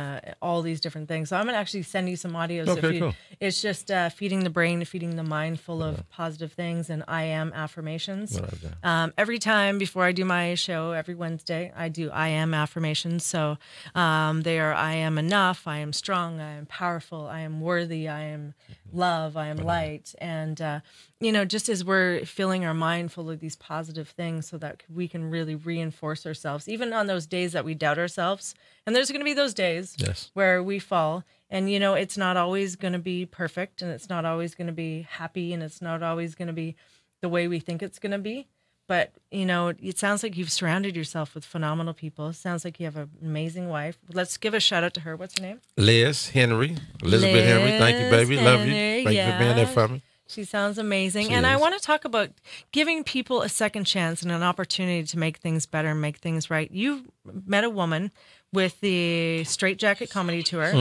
S1: all these different things. So I'm gonna actually send you some audios.
S2: Okay, cool.
S1: It's just feeding the brain, feeding the mind full of positive things, and I am affirmations. Every time before I do my show, every Wednesday, I do I am affirmations. So they are: I am enough, I am strong, I am powerful, I am worthy, I am love, I am light, and just as we're filling our mind full of these positive things so that we can really reinforce ourselves, even on those days that we doubt ourselves. And there's going to be those days where we fall. And, it's not always going to be perfect, and it's not always going to be happy, and it's not always going to be the way we think it's going to be. But, it sounds like you've surrounded yourself with phenomenal people. It sounds like you have an amazing wife. Let's give a shout out to her. What's her name?
S2: Liz Henry. Elizabeth Henry. Thank you, baby. Love you. Thank you for being there for me.
S1: She sounds amazing. I want to talk about giving people a second chance and an opportunity to make things better, make things right. You met a woman with the Straight Jacket Comedy Tour.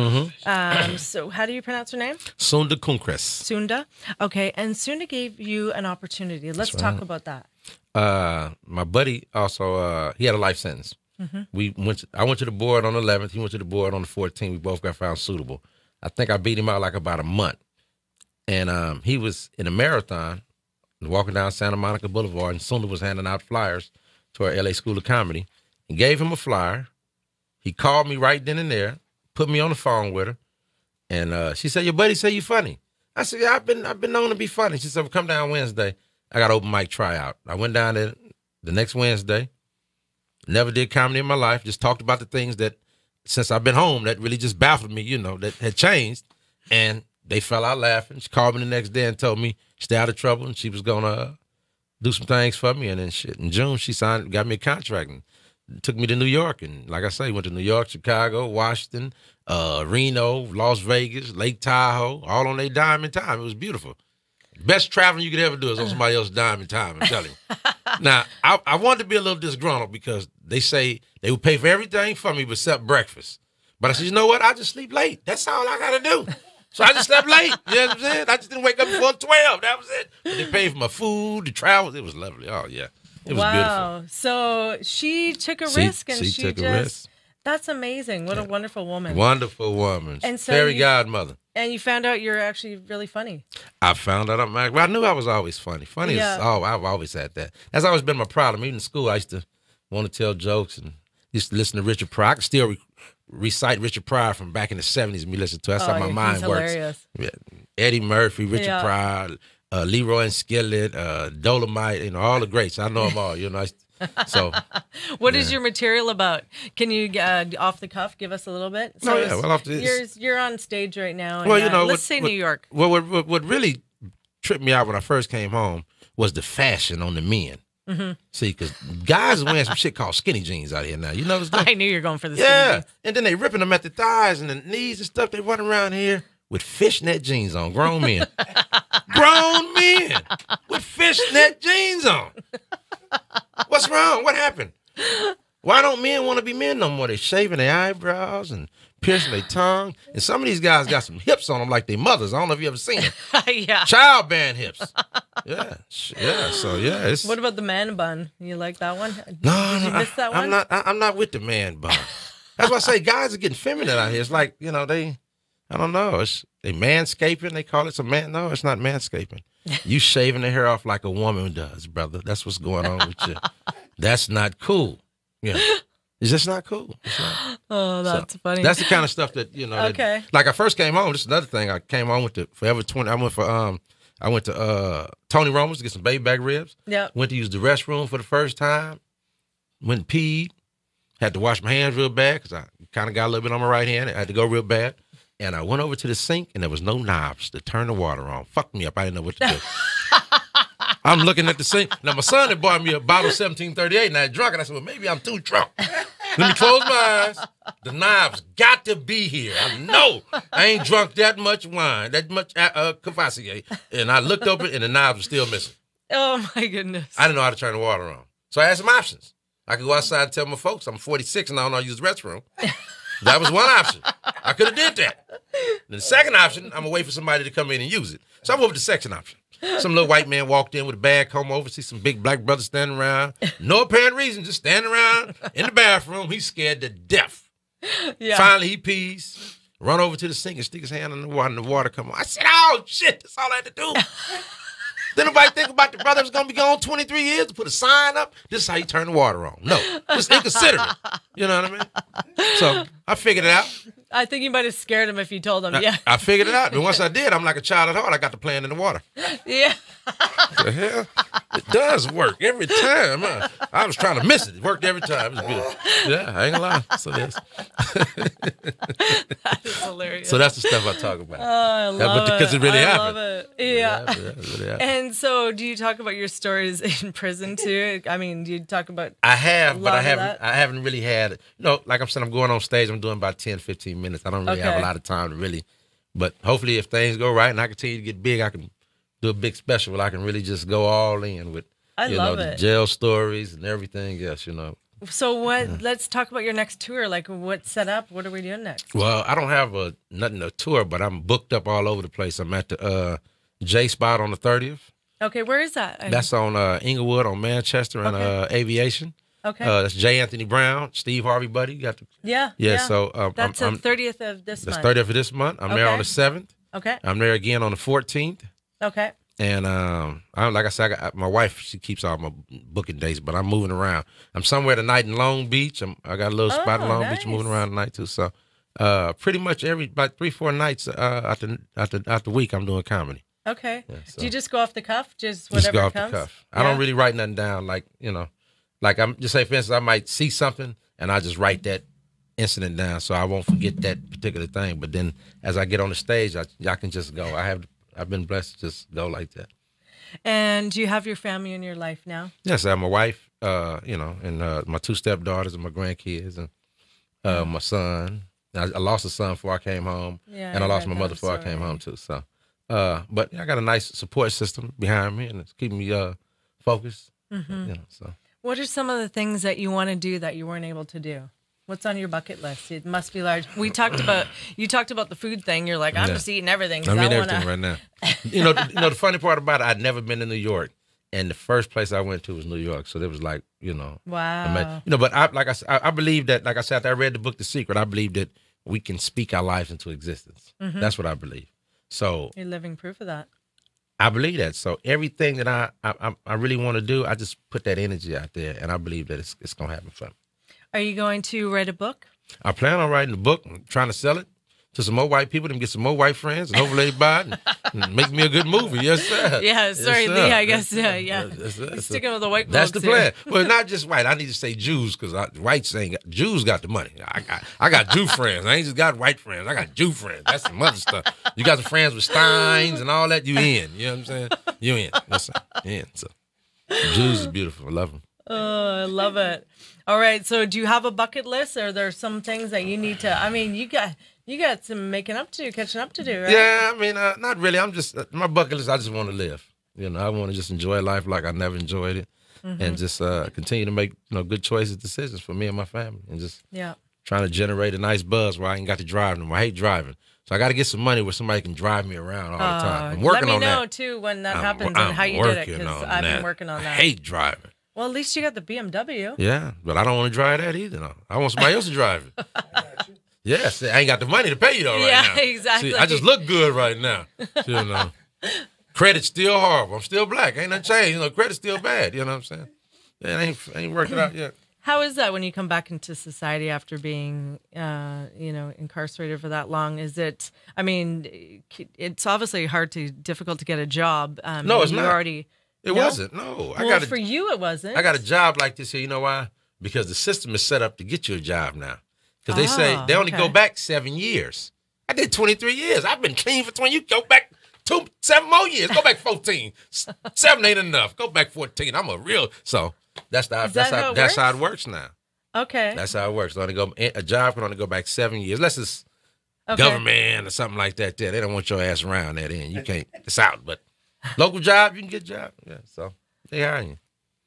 S1: So how do you pronounce her name?
S2: Sunda Kunkres.
S1: Sunda. Okay, and Sunda gave you an opportunity. Let's talk about that.
S2: My buddy also, he had a life sentence. I went to the board on the 11th. He went to the board on the 14th. We both got found suitable. I think I beat him out like about a month. And he was in a marathon, walking down Santa Monica Boulevard, and Sunda was handing out flyers to our LA School of Comedy, and gave him a flyer. He called me right then and there, put me on the phone with her, and she said, "Your buddy say you funny." I said, "Yeah, I've been known to be funny." She said, "Well, come down Wednesday. I got open mic tryout." I went down there the next Wednesday. Never did comedy in my life. Just talked about the things that, since I've been home, that really just baffled me, that had changed. And they fell out laughing. She called me the next day and told me stay out of trouble, and she was gonna do some things for me. And then shit, in June, she got me a contract and took me to New York. And like I say, went to New York, Chicago, Washington, Reno, Las Vegas, Lake Tahoe, all on their dime and time. It was beautiful. Best traveling you could ever do is on somebody else's dime and time, I'm telling you. Now, I wanted to be a little disgruntled because they say they would pay for everything for me except breakfast. But I said, you know what? I just sleep late. That's all I got to do. So I just slept late. You know what I'm saying? I just didn't wake up before 12. That was it. But they paid for my food, the travel. It was lovely. Oh, yeah. It was beautiful.
S1: So she took a risk, and she
S2: took
S1: just,
S2: a risk.
S1: That's amazing. What a wonderful woman.
S2: Wonderful woman.
S1: And so
S2: fairy godmother.
S1: And you found out you're actually really funny.
S2: I found out I knew I was always funny. Funny is, I've always had that. That's always been my problem. Even in school, I used to want to tell jokes and used to listen to Richard Pryor. I can still recite Richard Pryor from back in the 70s and me listen to it. That's how my mind works.
S1: Hilarious.
S2: Yeah. Eddie Murphy, Richard Pryor, Leroy and Skillet, Dolomite, all the greats. I know them all, So,
S1: what is your material about? Can you, off the cuff, give us a little bit? So you're on stage right now. And, let's say New York.
S2: Well, what really tripped me out when I first came home was the fashion on the men. Mm-hmm. See, because guys are wearing some shit called skinny jeans out here now. You notice that?
S1: I knew you were going for the skinny jeans.
S2: And then they ripping them at the thighs and the knees and stuff. They run around here with fishnet jeans on. Grown men. Grown men with fishnet jeans on. What's wrong? What happened? Why don't men want to be men no more? They're shaving their eyebrows and piercing their tongue. And some of these guys got some hips on them like their mothers. I don't know if you ever seen them.
S1: Yeah.
S2: Childbearing hips. Yeah. So, yeah.
S1: What about the man bun? You like that one?
S2: No,
S1: Did you miss that one?
S2: I'm not with the man bun. That's why I say guys are getting feminine out here. It's like, I don't know. They manscaping. They call it some man. No, it's not manscaping. You shaving the hair off like a woman does, brother. That's what's going on with you. That's not cool. Yeah. It's just not cool. It's not.
S1: Oh, that's funny.
S2: That's the kind of stuff that,
S1: Okay.
S2: Like I first came home, this is another thing. I came home with the Forever 20. I went to Tony Roma's to get some baby back ribs.
S1: Yeah.
S2: Went to use the restroom for the first time. Went and peed. Had to wash my hands real bad because I kind of got a little bit on my right hand. I had to go real bad. And I went over to the sink, and there was no knobs to turn the water on. Fucked me up. I didn't know what to do. I'm looking at the sink. Now, my son had bought me a bottle of 1738, and I had drunk it. I said, well, maybe I'm too drunk. Let me close my eyes. The knobs got to be here. I know I ain't drunk that much wine, that much Cavassier. And I looked over it, and the knobs were still missing.
S1: Oh, my goodness.
S2: I didn't know how to turn the water on. So I had some options. I could go outside and tell my folks I'm 46 and I don't know how to use the restroom. That was one option. I could have did that. And the second option, I'm going to wait for somebody to come in and use it. So I went with the second option. Some little white man walked in with a bag, come over, see some big black brothers standing around. No apparent reason, just standing around in the bathroom. He's scared to death. Yeah. Finally, he pees, run over to the sink and stick his hand in the water, and the water come on. I said, oh, shit, that's all I had to do. Then nobody think about the brother was going to be gone 23 years to put a sign up. This is how you turn the water on. No, just inconsiderate. You know what I mean? So I figured it out.
S1: I think you might have scared him if you told him.
S2: I figured it out. But once I did, I'm like a child at heart. I got the plan in the water.
S1: Yeah.
S2: The hell? It does work every time. I was trying to miss it. It worked every time. It was good. Yeah, I ain't gonna lie. So yes.
S1: That is hilarious.
S2: So that's the stuff I talk about.
S1: Oh, I love it.
S2: Because it really happened.
S1: I love it. Yeah.
S2: It really happened.
S1: And so, do you talk about your stories in prison too? I mean, do you talk about?
S2: I have, but I haven't really had. Like I'm saying, I'm going on stage. I'm doing about 10, 15 minutes. I don't really have a lot of time to really. But hopefully, if things go right and I continue to get big, I can do a big special where I can really just go all in with, the jail stories and everything else,
S1: So what? Let's talk about your next tour. Like, what's set up? What are we doing next?
S2: Well, I don't have nothing to tour, but I'm booked up all over the place. I'm at the J Spot on the 30th.
S1: Okay, where is that?
S2: That's on Inglewood on Manchester and Aviation.
S1: Okay.
S2: That's J. Anthony Brown, Steve Harvey, buddy. You got the,
S1: yeah.
S2: So
S1: that's the 30th of this month.
S2: That's 30th of this month. I'm there on the 7th.
S1: Okay.
S2: I'm there again on the 14th.
S1: Okay.
S2: And like I said, my wife, she keeps all my booking dates, but I'm moving around. I'm somewhere tonight in Long Beach. I got a little spot in Long Beach, moving around tonight too. So pretty much about 3-4 nights out the week, I'm doing comedy.
S1: Okay.
S2: Yeah, so.
S1: Do you just go off the cuff, just whatever
S2: go off
S1: comes?
S2: The cuff. I don't really write nothing down, like I'm just say, for instance, I might see something and I just write that incident down so I won't forget that particular thing. But then as I get on the stage, I can just go. I've been blessed to just go like that.
S1: And do you have your family in your life now?
S2: Yes, I have my wife, and my 2 stepdaughters and my grandkids and my son. I lost a son before I came home, and I lost my mother before I came home too. So, but I got a nice support system behind me, and it's keeping me focused. So.
S1: What are some of the things that you want to do that you weren't able to do? What's on your bucket list? It must be large. You talked about the food thing. You're like, I'm just eating everything.
S2: I'm eating everything right now. The funny part about it, I'd never been to New York, and the first place I went to was New York. So it was like,
S1: wow.
S2: But I believe that, like I said, after I read the book, The Secret, I believe that we can speak our lives into existence. That's what I believe. So
S1: you're living proof of that.
S2: I believe that. So everything that I really want to do, I just put that energy out there, and I believe that it's gonna happen for me.
S1: Are you going to write a book?
S2: I plan on writing a book and trying to sell it to some more white people, then get some more white friends, and hopefully they buy it and make me a good movie. Yes, sir.
S1: Yeah, sorry,
S2: yes,
S1: Lee, I guess, yeah. Sticking with the white folks.
S2: That's the plan. Well, not just white. I need to say Jews, because whites Jews got the money. I got Jew friends. I ain't just got white friends. I got Jew friends. That's some other stuff. You got some friends with Steins and all that, you in. You know what I'm saying? You in. Yes, sir. You in. So, Jews is beautiful. I love them.
S1: Oh, I love it. All right. So do you have a bucket list? Or are there some things that you need to, I mean, you got some catching up to do, right?
S2: Yeah, I mean, not really. I'm just, my bucket list, I just want to live. I want to just enjoy life like I never enjoyed it. And just continue to make, good choices, decisions for me and my family. And just trying to generate a nice buzz where I ain't got to drive no more. I hate driving. So I got to get some money where somebody can drive me around all the time. I'm working on that.
S1: Let me know, too, when that happens and how you did it, because I've been working on that.
S2: I hate driving.
S1: Well, at least you got the BMW.
S2: Yeah, but I don't want to drive that either. No. I want somebody else to drive it. Yes, I ain't got the money to pay you though right now.
S1: Yeah, exactly.
S2: See, I just look good right now. Credit's still horrible. I'm still black. Ain't nothing changed. Credit's still bad. You know what I'm saying? Yeah, it ain't working out yet.
S1: How is that when you come back into society after being, incarcerated for that long? Is it? I mean, it's obviously difficult to get a job.
S2: No, it's not.
S1: Already.
S2: It wasn't. No,
S1: for you, it wasn't.
S2: I got a job like this here. You know why? Because the system is set up to get you a job now. Because they say they only go back 7 years. I did 23 years. I've been clean for 20. You go back 7 more years. Go back 14. 7 ain't enough. Go back 14. I'm a real. So that's how it works now.
S1: Okay.
S2: That's how it works. A job can only go back 7 years. Unless it's government or something like that. There, they don't want your ass around that end. You can't. It's out. But local job, you can get a job. Yeah. So they hire you.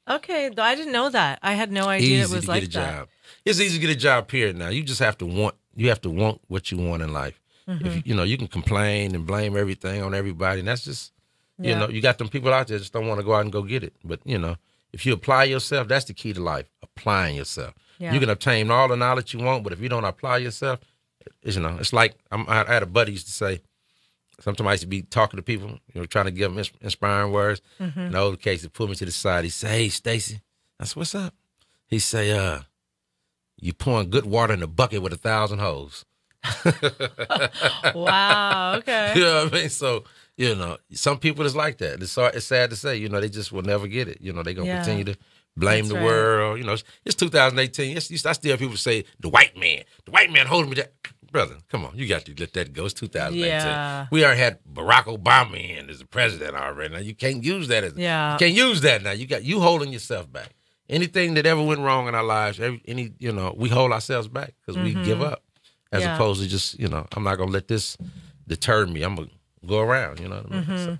S1: Okay, I didn't know that. I had no idea it was like that.
S2: Easy to get a job. It's easy to get a job, period, now. You just have to want, what you want in life. If you can complain and blame everything on everybody, and that's just, you got them people out there that just don't want to go out and go get it. But, if you apply yourself, that's the key to life, applying yourself. Yeah. You can obtain all the knowledge you want, but if you don't apply yourself, it's like, I had a buddy used to say, sometimes I used to be talking to people, trying to give them inspiring words. In the old case, he pulled me to the side. He said, "Hey, Stacy," I said, "What's up?" He say, "You pouring good water in a bucket with 1,000 hoes."
S1: Wow. Okay.
S2: You know what I mean? So, some people is like that. It's sad to say, they just will never get it. They're going to continue to blame the world. It's 2018. I still have people say, the white man holding me down. Brother, come on. You got to let that go. It's 2018.
S1: Yeah.
S2: We already had Barack Obama in as the president already. Now, you can't use that. You can't use that now. You holding yourself back. Anything that ever went wrong in our lives, we hold ourselves back because we give up. As opposed to just, I'm not going to let this deter me. I'm going to go around, what I mean? So.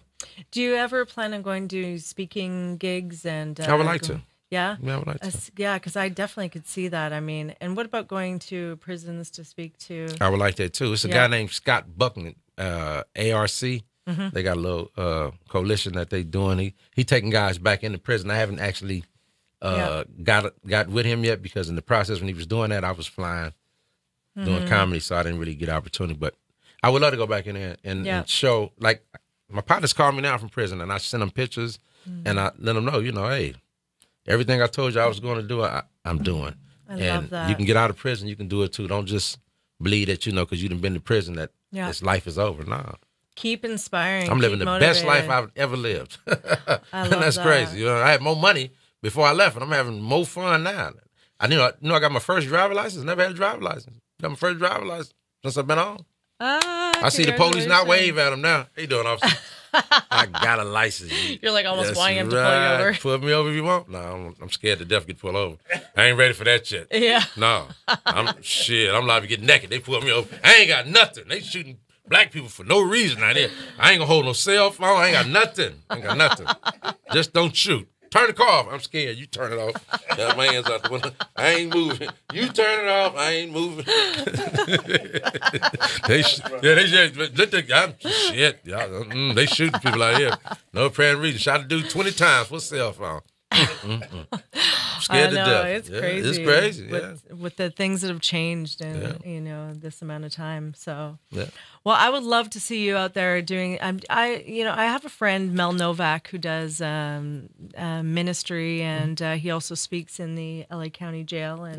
S1: Do you ever plan on going to speaking gigs? And
S2: I would like to.
S1: Yeah.
S2: Yeah, I would like to.
S1: Yeah, because I definitely could see that. I mean, and what about going to prisons to speak to?
S2: I would like that too. It's a guy named Scott Buckman, ARC. They got a little coalition that they doing. He taking guys back into prison. I haven't actually got with him yet because in the process when he was doing that, I was flying, doing comedy, so I didn't really get opportunity. But I would love to go back in there and show, like, my partners call me now from prison, and I send them pictures, and I let them know, hey, everything I told you I was going to do, I'm doing.
S1: I love that.
S2: You can get out of prison, you can do it too. Don't just believe that, because you've been to prison that this life is over. No.
S1: Keep inspiring.
S2: I'm living the best life I've ever lived.
S1: I love
S2: That's
S1: that.
S2: crazy. I had more money before I left, and I'm having more fun now. I got my first driver's license. Never had a driver's license. Got my first driver's license since I've been on. I see the police not wave at them now. How you doing, officer? I got a license.
S1: You're like almost wanting him to pull you over.
S2: Pull me over if you want. No, I'm scared to death to get pulled over. I ain't ready for that shit.
S1: Yeah.
S2: No. I'm liable to get naked. They pull me over. I ain't got nothing. They shooting black people for no reason out there. I ain't gonna hold no cell phone. I ain't got nothing. Just don't shoot. Turn the car off. I'm scared. You turn it off. Got my hands out the window. I ain't moving. You turn it off. I ain't moving. They shooting people out here. No apparent reason. Shot a dude 20 times for a cell phone. Scared to death.
S1: It's crazy.
S2: It's crazy.
S1: With the things that have changed in this amount of time. So,
S2: yeah.
S1: Well, I would love to see you out there doing. I have a friend, Mel Novak, who does ministry, and he also speaks in the LA County Jail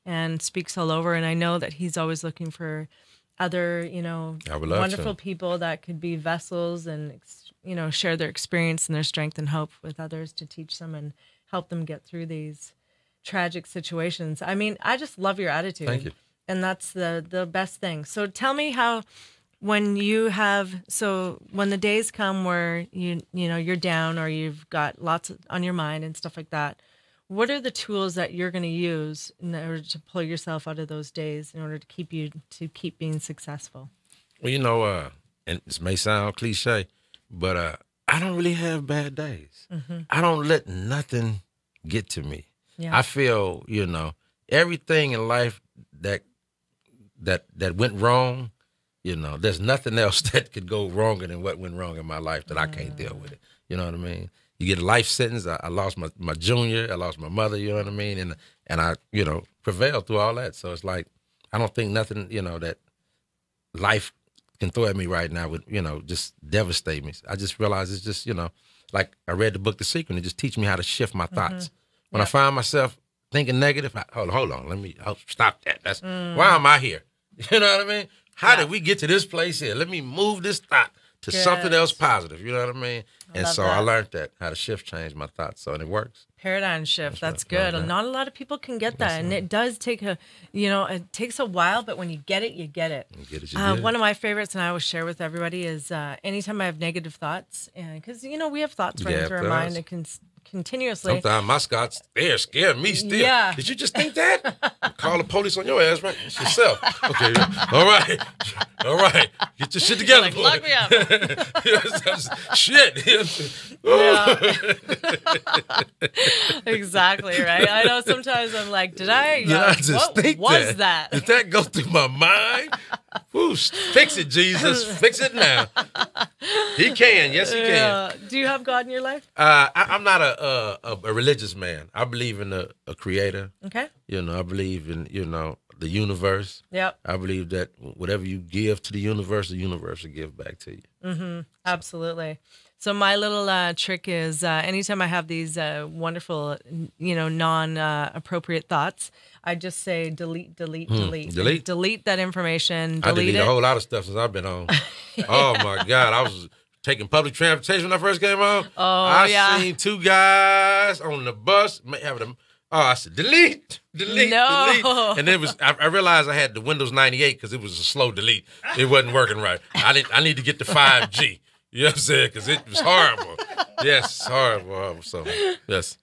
S1: and speaks all over. And I know that he's always looking for other, wonderful people that could be vessels and share their experience and their strength and hope with others to teach them and help them get through these tragic situations. I mean, I just love your attitude.
S2: Thank you.
S1: And that's the best thing. So tell me how, when the days come where you're down or you've got lots on your mind and stuff like that, what are the tools that you're going to use in order to pull yourself out of those days in order to keep being successful?
S2: Well, and this may sound cliche, but I don't really have bad days. Mm-hmm. I don't let nothing get to me. Yeah. I feel, everything in life that went wrong, there's nothing else that could go wronger than what went wrong in my life that I can't deal with it. You know what I mean? You get a life sentence. I lost my junior. I lost my mother. You know what I mean? And I, prevailed through all that. So it's like, I don't think nothing, that life can throw at me right now would, just devastate me. I just realized it's just, like I read the book The Secret, and it just teach me how to shift my thoughts. When I find myself thinking negative, hold on, let me stop that. That's why am I here? You know what I mean? How did we get to this place here? Let me move this thought to something else positive. You know what I mean? I learned that, how to change my thoughts. So, and it works.
S1: Paradigm shift. That's good. Not a lot of people can get that. And it does take it takes a while, but when you get it, you get it.
S2: You get it.
S1: One of my favorites, and I always share with everybody, is anytime I have negative thoughts, because, we have thoughts running through our mind that can continuously.
S2: Sometimes my Scots, they're scaring me still. Yeah. Did you just think that? Call the police on your ass, right? It's yourself. Okay. All right. Get your shit together.
S1: Like, lock me up.
S2: Shit.
S1: Exactly, right? I know sometimes I'm like, did I just think was that?
S2: Did that go through my mind? Ooh, fix it, Jesus. Fix it now. He can. Yes, he can.
S1: Do you have God in your life?
S2: I'm not a religious man. I believe in a creator.
S1: Okay.
S2: I believe in, the universe.
S1: Yep.
S2: I believe that whatever you give to the universe will give back to you.
S1: Mm-hmm. Absolutely. So my little trick is anytime I have these wonderful, non-appropriate thoughts, I just say delete. Delete that information.
S2: I deleted a whole lot of stuff since I've been on. Oh, my God. I was taking public transportation when I first came on. I seen two guys on the bus having them. Oh, I said, delete. And it was, I realized I had the Windows 98 because it was a slow delete. It wasn't working right. I need to get the 5G. You know what I'm saying? Because it was horrible. Yes, horrible. So, yes.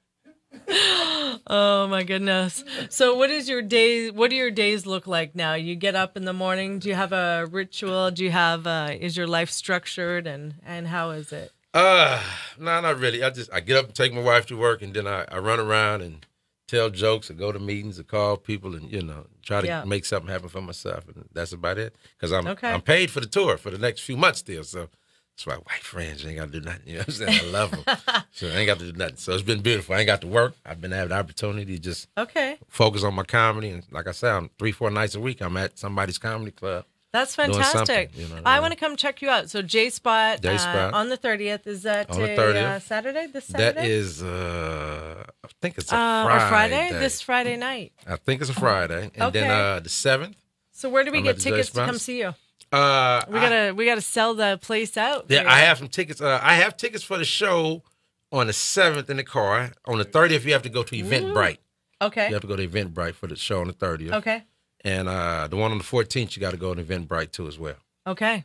S1: Oh, my goodness. So what do your days look like now? You get up in the morning. Do you have a ritual? Do you have, is your life structured? And how is it?
S2: No, not really. I get up and take my wife to work, and then I run around and tell jokes, or go to meetings, or call people, and try to make something happen for myself, and that's about it. Because I'm paid for the tour for the next few months still, so that's why white friends ain't got to do nothing. You know what I'm saying? I love them, so I ain't got to do nothing. So it's been beautiful. I ain't got to work. I've been having the opportunity to just focus on my comedy, and like I said, I'm 3-4 nights a week. I'm at somebody's comedy club.
S1: That's fantastic. I want to come check you out. So J Spot on the 30th. Is that on the 30th. Saturday? This Saturday?
S2: That is, I think it's a Friday.
S1: Or Friday? This Friday night.
S2: I think it's a Friday. And then the 7th.
S1: So where do we get tickets to come see you? We gotta sell the place out.
S2: Yeah, I have some tickets. I have tickets for the show on the 7th in the car. On the 30th, you have to go to Eventbrite.
S1: Okay.
S2: You have to go to Eventbrite for the show on the 30th.
S1: Okay.
S2: And the one on the 14th, you got to go to Eventbrite too as well.
S1: Okay.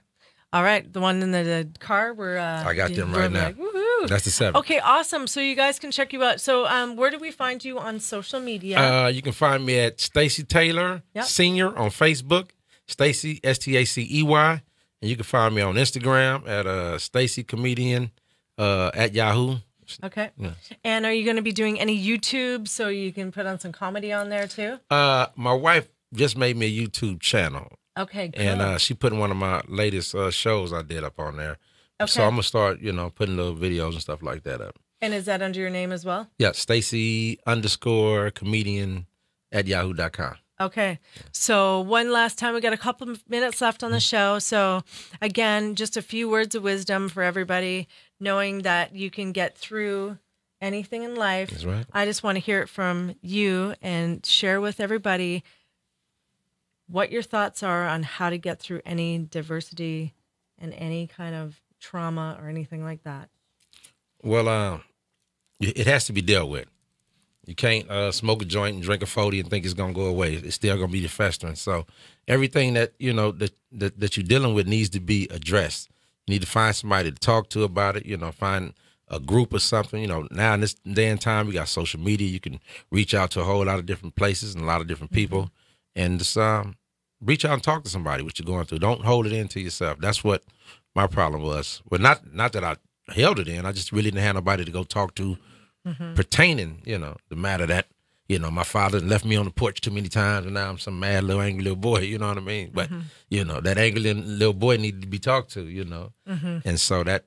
S1: All right. The one in the car where
S2: I got them right now.
S1: Like, woohoo.
S2: That's the 7th.
S1: Okay, awesome. So you guys can check you out. So where do we find you on social media?
S2: You can find me at Stacey Taylor Senior on Facebook, Stacey Stacey, and you can find me on Instagram at Stacey Comedian at Yahoo.
S1: Okay. Yeah. And are you going to be doing any YouTube so you can put on some comedy on there too?
S2: My wife just made me a YouTube channel.
S1: Okay, good.
S2: And she put one of my latest shows I did up on there. Okay. So I'm going to start, putting little videos and stuff like that up.
S1: And is that under your name as well?
S2: Yeah, Stacey_comedian at yahoo.com.
S1: Okay. So one last time, we got a couple of minutes left on the show. So again, just a few words of wisdom for everybody, knowing that you can get through anything in life.
S2: That's right.
S1: I just want to hear it from you and share with everybody what your thoughts are on how to get through any diversity and any kind of trauma or anything like that.
S2: Well, it has to be dealt with. You can't smoke a joint and drink a 40 and think it's gonna go away. It's still gonna be festering. So everything that that you're dealing with needs to be addressed. You need to find somebody to talk to about it. Find a group or something. Now in this day and time, we got social media. You can reach out to a whole lot of different places and a lot of different people, and just reach out and talk to somebody what you're going through. Don't hold it in to yourself. That's what my problem was. Well, not that I held it in. I just really didn't have nobody to go talk to pertaining, the matter that, my father left me on the porch too many times, and now I'm some mad little angry little boy, you know what I mean? But, that angry little boy needed to be talked to, And so that,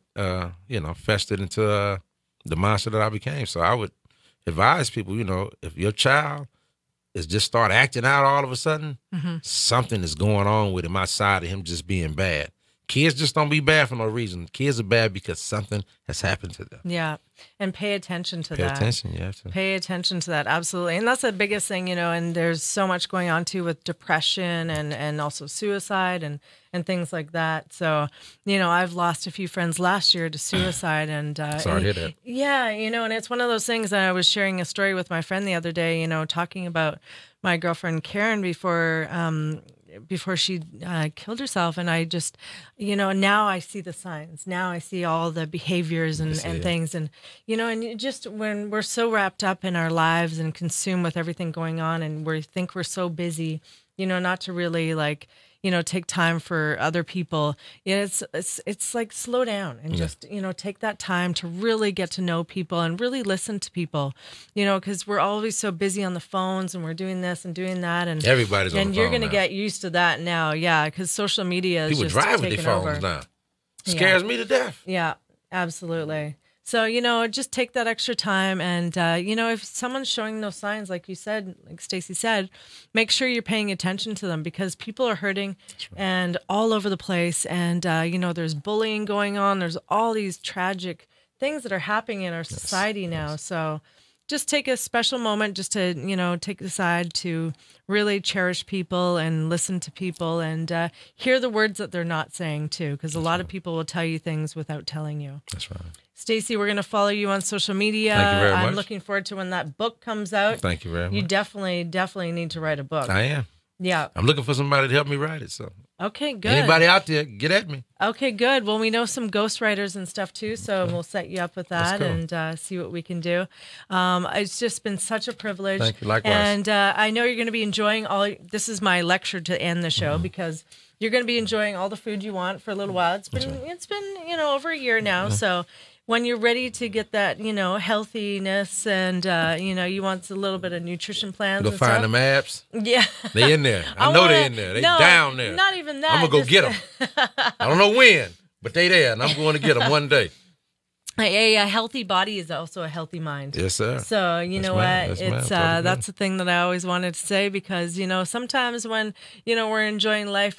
S2: festered into the monster that I became. So I would advise people, if your child is just start acting out all of a sudden, something is going on with him outside of him just being bad. Kids just don't be bad for no reason. Kids are bad because something has happened to them.
S1: Yeah. And pay attention to that.
S2: Pay attention, yeah.
S1: Pay attention to that, absolutely. And that's the biggest thing, and there's so much going on too with depression and also suicide and things like that. So, I've lost a few friends last year to suicide. And
S2: sorry to hear that.
S1: Yeah, and it's one of those things that I was sharing a story with my friend the other day, talking about my girlfriend Karen before she killed herself. And I just, now I see the signs. Now I see all the behaviors and things. And, and just when we're so wrapped up in our lives and consumed with everything going on, and we think we're so busy, not to really take time for other people. It's like slow down and just, take that time to really get to know people and really listen to people, because we're always so busy on the phones and we're doing this and doing that. And
S2: everybody's on the phone.
S1: And you're going to get used to that now. Yeah. Because social media is
S2: people
S1: just
S2: drive with their phones
S1: over.
S2: Now. Scares me to death.
S1: Yeah, absolutely. So, just take that extra time. And, if someone's showing those signs, like you said, like Stacey said, make sure you're paying attention to them, because people are hurting and all over the place. And, there's bullying going on. There's all these tragic things that are happening in our society now. So just take a special moment just to, take aside to really cherish people and listen to people and hear the words that they're not saying too, because a lot of people will tell you things without telling you.
S2: That's right.
S1: Stacey, we're going to follow you on social media.
S2: Thank you very much.
S1: I'm looking forward to when that book comes out.
S2: Thank you very much.
S1: You definitely need to write a book.
S2: I am.
S1: Yeah.
S2: I'm looking for somebody to help me write it. So
S1: okay, good.
S2: Anybody out there, get at me.
S1: Okay, good. Well, we know some ghostwriters and stuff too, so we'll set you up with that and see what we can do. It's just been such a privilege.
S2: Thank you. Likewise.
S1: And I know you're going to be enjoying this is my lecture to end the show because you're going to be enjoying all the food you want for a little while. It's been over a year now, so when you're ready to get that, healthiness and, you want a little bit of nutrition plans
S2: Go
S1: and
S2: find
S1: stuff.
S2: them apps.
S1: Yeah.
S2: They in there. I know they in there. They down there.
S1: Not even that.
S2: I'm going to go get them. I don't know when, but they there, and I'm going to get them one day.
S1: A healthy body is also a healthy mind.
S2: Yes, sir.
S1: So you know what? It's that's the thing that I always wanted to say, because sometimes when we're enjoying life,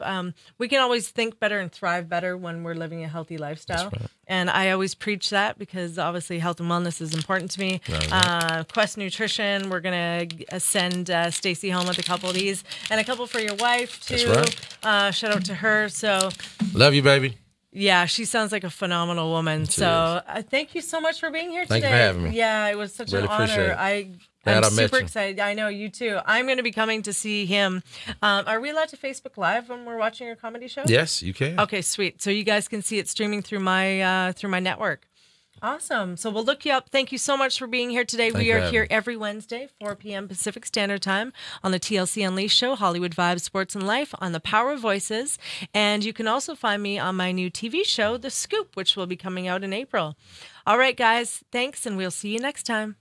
S1: we can always think better and thrive better when we're living a healthy lifestyle.
S2: That's right.
S1: And I always preach that, because obviously health and wellness is important to me.
S2: Right.
S1: Quest Nutrition, we're gonna send Stacy home with a couple of these, and a couple for your wife too.
S2: That's right.
S1: Shout out to her. So
S2: Love you, baby.
S1: yeah, she sounds like a phenomenal woman. So thank you so much for being here today.
S2: Thank you for having me.
S1: Yeah, it was such
S2: Really
S1: an honor.
S2: appreciate it.
S1: I'm
S2: Glad I met
S1: super
S2: you.
S1: excited. I know you too. I'm going to be coming to see him. Are we allowed to Facebook Live when we're watching your comedy show?
S2: Yes, you can.
S1: Okay, sweet. So you guys can see it streaming through my network. Awesome. So we'll look you up. Thank you so much for being here today. We are here every Wednesday, 4 p.m. Pacific Standard Time on the TLC Unleashed show, Hollywood Vibes, Sports and Life on the Power of Voices. And you can also find me on my new TV show, The Scoop, which will be coming out in April. All right, guys. Thanks, and we'll see you next time.